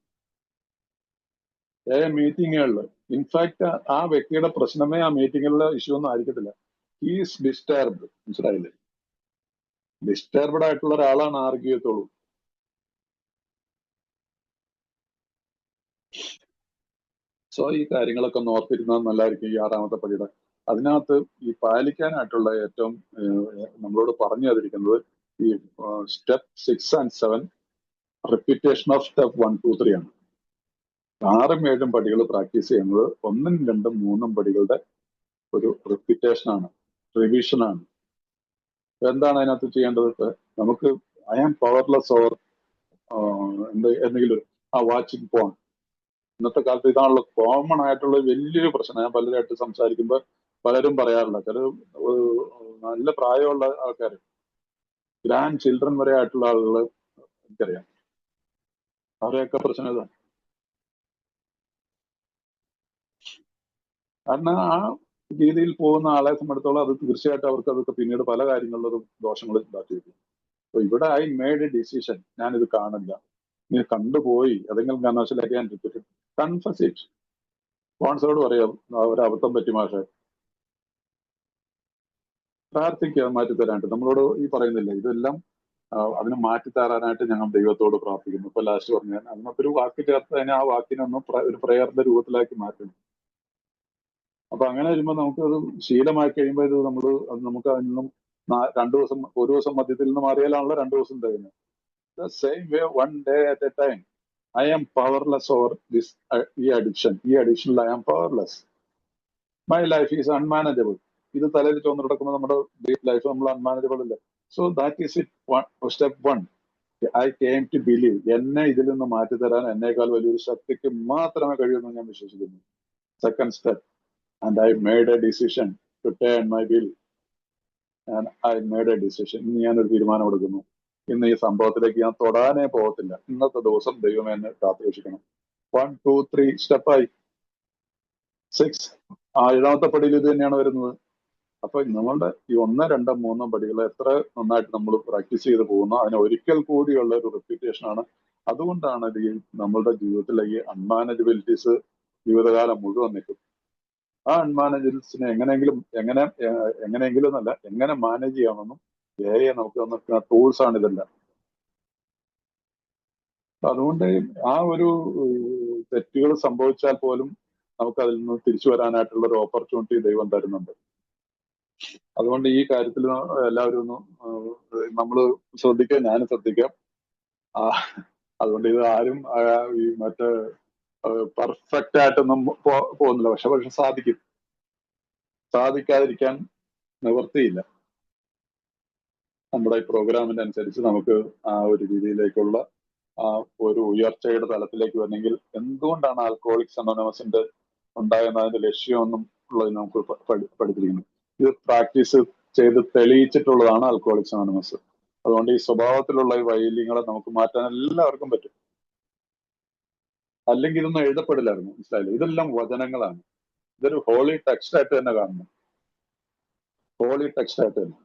മീറ്റിങ്ങുകളിൽ ഇൻഫാക്ട് ആ വ്യക്തിയുടെ പ്രശ്നമേ ആ മീറ്റിങ്ങിലുള്ള ഇഷ്യൂ ഒന്നും ആയിരിക്കത്തില്ല. Is disturbed. മനസ്സിലായില്ലേ? ഡിസ്റ്റർബ്ഡ് ആയിട്ടുള്ള ഒരാളാണ് ആർഗ്യൂ ചെയ്യത്തുള്ളൂ. സോ ഈ കാര്യങ്ങളൊക്കെ ഒന്ന് ഓർത്തിരുന്നാൽ നല്ലതായിരിക്കും. ഈ 6-ാമത്തെ പടിയുടെ അതിനകത്ത് ഈ പാലിക്കാനായിട്ടുള്ള ഏറ്റവും നമ്മളോട് പറഞ്ഞു തന്നിരിക്കുന്നത് ഈ step 6 and 7 repetition of step 1, 2, 3 ആണ്. 6ഉം 7ഉം പടികൾ പ്രാക്ടീസ് ചെയ്യുന്നത് 1ഉം 2ഉം 3ഉം പടികളുടെ ഒരു റിപ്പീറ്റേഷൻ ആണ്, റിവിഷൻ ആണ്. എന്താണ് അതിനകത്ത് ചെയ്യേണ്ടത്? നമുക്ക് ഐ ആം പവർലെസ് ഓർ എന്തെങ്കിലും വാച്ചിങ് പോൺ. ഇന്നത്തെ കാലത്ത് ഇതാണല്ലോ കോമൺ ആയിട്ടുള്ള വലിയൊരു പ്രശ്നം. ഞാൻ പലരായിട്ട് സംസാരിക്കുമ്പോൾ പലരും പറയാറില്ല. ചില നല്ല പ്രായമുള്ള ആൾക്കാർ, ഗ്രാൻഡ് ചിൽഡ്രൻ വരെ ആയിട്ടുള്ള ആളുകൾ എനിക്കറിയാം. അവരെയൊക്കെ പ്രശ്നം ഇതാണ്. കാരണം ആ രീതിയിൽ പോകുന്ന ആളെ സംബന്ധിച്ചോളം അത് തീർച്ചയായിട്ടും അവർക്ക് അതൊക്കെ പിന്നീട് പല കാര്യങ്ങളിലും ദോഷങ്ങൾ ഉണ്ടാക്കിയിരിക്കും. അപ്പൊ ഇവിടെ ഐ മേഡ് എ ഡിസിഷൻ, ഞാനിത് കാണില്ല, നീ കണ്ടുപോയി ഏതെങ്കിലും കാരണവശാലേക്ക് ഞാൻ റിപ്പീറ്റ് കൺഫസ് ഇറ്റ്. സ്പോൺസറോട് പറയാം ഒരു അബദ്ധം പറ്റി മാഷെ, പ്രാർത്ഥിക്കുക മാറ്റിത്തരാനായിട്ട്. നമ്മളോട് ഈ പറയുന്നില്ല ഇതെല്ലാം അതിന് മാറ്റിത്തരാനായിട്ട് ഞങ്ങൾ ദൈവത്തോട് പ്രാർത്ഥിക്കുന്നു. ഇപ്പൊ ലാസ്റ്റ് പറഞ്ഞാൽ അന്നത്തെ ഒരു വാക്ക് ചേർത്ത് അതിനെ ആ വാക്കിനൊന്ന് ഒരു പ്രയറിന്റെ രൂപത്തിലാക്കി മാറ്റുന്നു. അപ്പൊ അങ്ങനെ വരുമ്പോൾ നമുക്ക് അത് ശീലമായി കഴിയുമ്പോൾ ഇത് നമുക്ക് അതിൽ നിന്നും 2 ദിവസം, ഒരു ദിവസം മധ്യത്തിൽ നിന്ന് മാറിയാലാണല്ലോ 2 ദിവസം തരുന്നത്. The same way, one day at a time. I am powerless over this ഈ അഡിക്ഷനിൽ I am powerless. My life is unmanageable. ഇത് തലയിൽ ചോന്ന് കിടക്കുമ്പോൾ നമ്മുടെ ലൈഫ് നമ്മൾ അൺമാനേജബിൾ അല്ലേ. So that is it. Step 1, I came to believe. എന്നെ ഇതിൽ നിന്ന് മാറ്റിത്തരാൻ എന്നേക്കാൾ വലിയൊരു ശക്തിക്ക് മാത്രമേ കഴിയുമെന്ന് ഞാൻ വിശ്വസിക്കുന്നു. Second step, and I made a decision to turn my will. And I made a decision. ഇന്ന് ഞാനൊരു തീരുമാനം എടുക്കുന്നു. ഇന്ന് ഈ സംഭവത്തിലേക്ക് ഞാൻ തൊടാനേ പോകത്തില്ല. ഇന്നത്തെ ദിവസം ദൈവമേ എന്നെ കാത്തുരക്ഷിക്കണം. 1, 2, 3 സ്റ്റെപ്പായി. 6 7ാമത്തെ പടിയിൽ ഇത് തന്നെയാണ് വരുന്നത്. അപ്പൊ നമ്മളുടെ ഈ 1, 2, 3 പടികൾ എത്ര നന്നായിട്ട് നമ്മൾ പ്രാക്ടീസ് ചെയ്ത് പോകുന്നു, അതിന് ഒരിക്കൽ കൂടിയുള്ള ഒരു റിപ്പീറ്റേഷൻ ആണ്. അതുകൊണ്ടാണ് ഈ നമ്മളുടെ ജീവിതത്തിലെ ഈ അൺമാനേജബിലിറ്റീസ് ജീവിതകാലം മുഴുവൻ നിൽക്കും. ആ അൺമാനേജബിലിറ്റീസിനെ എങ്ങനെയെങ്കിലും എന്നല്ല, എങ്ങനെ മാനേജ് ചെയ്യാമെന്നും നമുക്ക് തന്നിട്ടുള്ള ടൂൾസ് ആണ് ഇതെല്ലാം. അതുകൊണ്ട് ആ ഒരു തെറ്റുകൾ സംഭവിച്ചാൽ പോലും നമുക്ക് അതിൽ നിന്ന് തിരിച്ചു വരാനായിട്ടുള്ള ഒരു ഓപ്പർച്യൂണിറ്റി ദൈവം തരുന്നുണ്ട്. അതുകൊണ്ട് ഈ കാര്യത്തിൽ എല്ലാവരും ഒന്ന് നമ്മൾ ശ്രദ്ധിക്കാം, ഞാനും ശ്രദ്ധിക്കാം. അതുകൊണ്ട് ഇത് ആരും ഈ മറ്റേ പെർഫെക്റ്റ് ആയിട്ടൊന്നും പോകുന്നില്ല. പക്ഷെ സാധിക്കും. സാധിക്കാതിരിക്കാൻ നിവൃത്തിയില്ല. നമ്മുടെ ഈ പ്രോഗ്രാമിന്റെ അനുസരിച്ച് നമുക്ക് ആ ഒരു രീതിയിലേക്കുള്ള ആ ഒരു ഉയർച്ചയുടെ തലത്തിലേക്ക് വരണമെങ്കിൽ എന്തുകൊണ്ടാണ് ആൽക്കഹോളിക്സ് അനോണിമസിന്റെ ഉണ്ടാകുന്നതിന്റെ ലക്ഷ്യമെന്നും ഉള്ളത് നമുക്ക് പഠിപ്പിക്കുന്നു. ഇത് പ്രാക്ടീസ് ചെയ്ത് തെളിയിച്ചിട്ടുള്ളതാണ് ആൽക്കഹോളിക്സ് അനോണിമസ്. അതുകൊണ്ട് ഈ സ്വഭാവത്തിലുള്ള ഈ വൈകല്യങ്ങളെ നമുക്ക് മാറ്റാൻ എല്ലാവർക്കും പറ്റും. അല്ലെങ്കിൽ ഇതൊന്നും എഴുതപ്പെടില്ലായിരുന്നു. മനസ്സിലായില്ലേ? ഇതെല്ലാം വചനങ്ങളാണ്. ഇതൊരു ഹോളി ടെക്സ്റ്റ് ആയിട്ട് തന്നെ കാണുന്നു. ഹോളി ടെക്സ്റ്റ് ആയിട്ട് തന്നെ,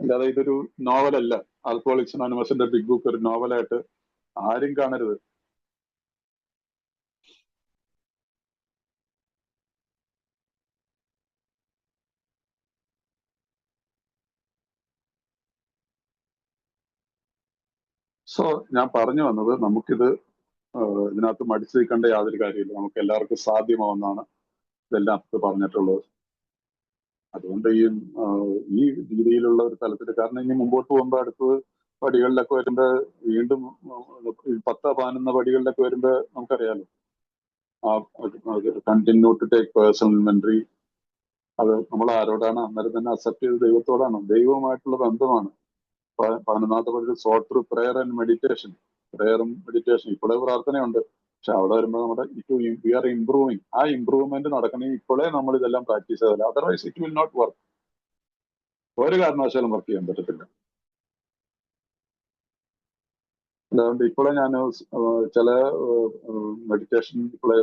അല്ലാതെ ഇതൊരു നോവലല്ല. ആൽക്കഹോളിക്സ് അനോണിമസിന്റെ ബിഗ് ബുക്ക് ഒരു നോവലായിട്ട് ആരും കാണരുത്. സോ ഞാൻ പറഞ്ഞു വന്നത്, നമുക്കിത് ഇതിനകത്ത് മടിച്ചു നിൽക്കേണ്ട യാതൊരു കാര്യമില്ല. നമുക്ക് എല്ലാവർക്കും സാധ്യമാവുന്നതാണ് ഇതെല്ലാം പറഞ്ഞിട്ടുള്ളത്. അതുകൊണ്ട് ഈ രീതിയിലുള്ള ഒരു തലത്തിൽ, കാരണം ഇനി മുമ്പോട്ട് പോകുമ്പോൾ അടുത്തത് പടികളിലൊക്കെ വരുമ്പോ വീണ്ടും 10-11 പടികളിലൊക്കെ വരുമ്പോ നമുക്കറിയാലോ, continue to take personal inventory. അത് നമ്മൾ ആരോടാണ്? അന്നേരം തന്നെ അക്സെപ്റ്റ് ചെയ്ത് ദൈവത്തോടാണ്. ദൈവവുമായിട്ടുള്ള ബന്ധമാണ്. 11ാമത്തെ പടി sought through prayer and meditation. പ്രെയറും മെഡിറ്റേഷൻ ഇപ്പോഴേ പ്രാർത്ഥനയുണ്ട്, പക്ഷെ അവിടെ വരുമ്പോൾ നമ്മുടെ വി ആർ ഇംപ്രൂവിങ്. ആ ഇംപ്രൂവ്മെന്റ് നടക്കണമെങ്കിൽ ഇപ്പോഴേ നമ്മൾ ഇതെല്ലാം പ്രാക്ടീസ് ചെയ്താൽ, otherwise it will not work. ഒരു കാരണവശാലും വർക്ക് ചെയ്യാൻ പറ്റത്തില്ല. അതുകൊണ്ട് ഇപ്പോഴേ ഞാൻ ചില മെഡിറ്റേഷൻ ഇപ്പോഴേ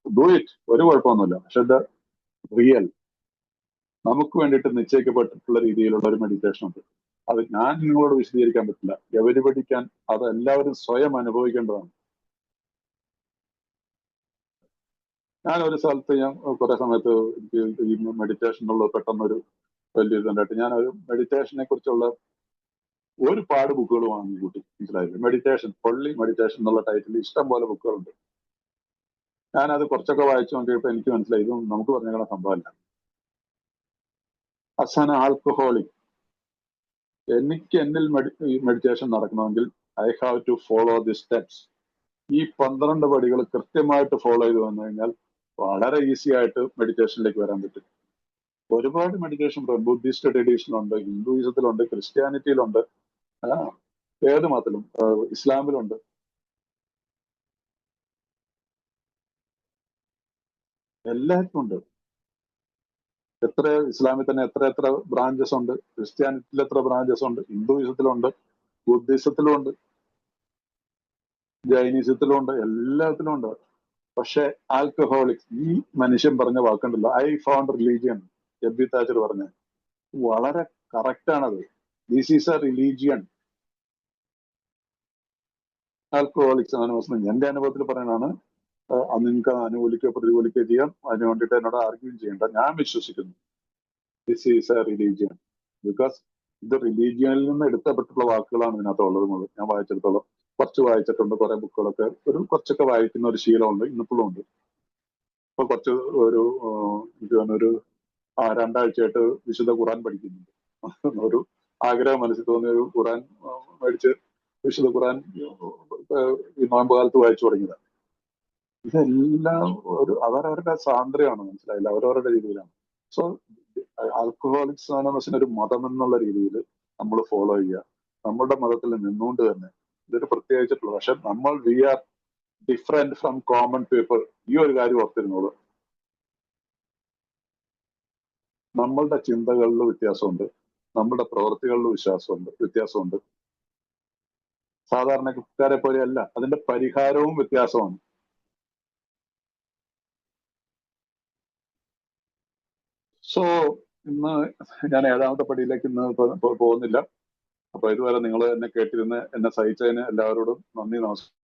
ഡു ഇറ്റ്, ഒരു കുഴപ്പമൊന്നുമില്ല. പക്ഷെ ഇത് റിയൽ, നമുക്ക് വേണ്ടിയിട്ട് നിശ്ചയിക്കപ്പെട്ടിട്ടുള്ള രീതിയിലുള്ള ഒരു മെഡിറ്റേഷൻ ഉണ്ട്. അത് ഞാൻ നിങ്ങളോട് വിശദീകരിക്കാൻ പറ്റില്ല. എവരിപടിക്കാൻ അത് എല്ലാവരും സ്വയം അനുഭവിക്കേണ്ടതാണ്. ഞാൻ ഒരു സ്ഥലത്ത്, ഞാൻ കുറെ സമയത്ത് എനിക്ക് ഈ മെഡിറ്റേഷനുള്ള പെട്ടെന്നൊരു വലിയ ഇതുണ്ടായിട്ട് ഞാനൊരു മെഡിറ്റേഷനെ കുറിച്ചുള്ള ഒരുപാട് ബുക്കുകൾ വാങ്ങി കൂട്ടി. മനസ്സിലായില്ലേ? മെഡിറ്റേഷൻ, പൊള്ളി മെഡിറ്റേഷൻ എന്നുള്ള ടൈറ്റിൽ ഇഷ്ടം പോലെ ബുക്കുകളുണ്ട്. ഞാനത് കുറച്ചൊക്കെ വായിച്ചു നോക്കിയപ്പോൾ എനിക്ക് മനസ്സിലായി ഇതും നമുക്ക് പറഞ്ഞ സംഭവമല്ല. അസാന ആൽക്കഹോളിക്, എനിക്ക് എന്നിൽ മെഡിറ്റേഷൻ നടക്കണമെങ്കിൽ I have to follow the steps. ഈ 12 പടികൾ കൃത്യമായിട്ട് ഫോളോ ചെയ്ത് വന്നു കഴിഞ്ഞാൽ വളരെ ഈസി ആയിട്ട് മെഡിറ്റേഷനിലേക്ക് വരാൻ പറ്റും. ഒരുപാട് മെഡിറ്റേഷൻ ബുദ്ധിസ്റ്റ് ട്രഡീഷനിലുണ്ട്, ഹിന്ദുയിസത്തിലുണ്ട്, ക്രിസ്ത്യാനിറ്റിയിലുണ്ട്, ഏത് മതത്തിലും, ഇസ്ലാമിലുണ്ട്. എല്ലാവർക്കും ഉണ്ട്. എത്ര ഇസ്ലാമിൽ തന്നെ എത്ര ബ്രാഞ്ചസ് ഉണ്ട്, ക്രിസ്ത്യാനിറ്റിയിൽ എത്ര ബ്രാഞ്ചസ് ഉണ്ട്, ഹിന്ദുയിസത്തിലുണ്ട്, ബുദ്ധിസത്തിലും ഉണ്ട്, ജൈനിസത്തിലും ഉണ്ട്, എല്ലാത്തിലും ഉണ്ട്. പക്ഷെ ആൽക്കഹോളിക്സ്, ഈ മനുഷ്യൻ പറഞ്ഞ വാക്കുണ്ടല്ലോ, I found religion, Ebby Thacher പറഞ്ഞ വളരെ കറക്റ്റാണത്. This is a religion. Alcoholics Anonymous എന്റെ അനുഭവത്തിൽ പറയുന്നതാണ്. നിങ്ങൾക്ക് അനുകൂലിക്കുകയോ പ്രതികൂലിക്കുകയോ ചെയ്യാം, അതിന് വേണ്ടിയിട്ട് എന്നോട് ആർഗ്യൂം ചെയ്യേണ്ട. ഞാൻ വിശ്വസിക്കുന്നു this is a religion. Because ഇത് റിലീജിയനിൽ നിന്ന് എടുക്കപ്പെട്ടുള്ള വാക്കുകളാണ് ഇതിനകത്തുള്ളത്. ഞാൻ വായിച്ചിടത്തോളം കുറച്ച് വായിച്ചിട്ടുണ്ട്, കുറെ ബുക്കുകളൊക്കെ കുറച്ചൊക്കെ വായിക്കുന്ന ഒരു ശീലമുണ്ട്, ഇന്നിപ്പോഴും ഉണ്ട്. ഇപ്പൊ കുറച്ച് ഒരു 2 ആഴ്ചയായിട്ട് വിശുദ്ധ ഖുറാൻ പഠിക്കുന്നുണ്ട്. ഒരു ആഗ്രഹം മനസ്സിൽ തോന്നിയ ഒരു ഖുറാൻ മേടിച്ച് വിശുദ്ധ ഖുറാൻ ഈ നോയമ്പ് കാലത്ത് വായിച്ചു തുടങ്ങിയതാണ്. ഇതെല്ലാം അവരവരുടെ സ്വാതന്ത്ര്യമാണ്, മനസ്സിലായില്ല, അവരവരുടെ രീതിയിലാണ്. സോ ആൽക്കഹോളിക്സ് അനോണിമസിന് ഒരു മതം എന്നുള്ള രീതിയിൽ നമ്മൾ ഫോളോ ചെയ്യുക, നമ്മുടെ മതത്തിൽ നിന്നുകൊണ്ട് തന്നെ. ഇതൊരു പ്രത്യേകിച്ചിട്ടുള്ള, പക്ഷെ നമ്മൾ we are different from common people. ഈ ഒരു കാര്യം ഓർത്തിരുന്നത്, നമ്മളുടെ ചിന്തകളിൽ വ്യത്യാസമുണ്ട്, നമ്മുടെ പ്രവൃത്തികളിൽ വ്യത്യാസമുണ്ട്. സാധാരണക്കാരെ പോലെയല്ല, അതിന്റെ പരിഹാരവും വ്യത്യാസമാണ്. സോ ഇന്ന് ഞാൻ 7ാമത്തെ പടിയിലേക്ക് ഇന്ന് പോകുന്നില്ല. അപ്പൊ ഇതുവരെ നിങ്ങൾ എന്നെ കേട്ടിരുന്ന് എന്നെ സഹിച്ചതിന് എല്ലാവരോടും നന്ദി, നമസ്കാരം.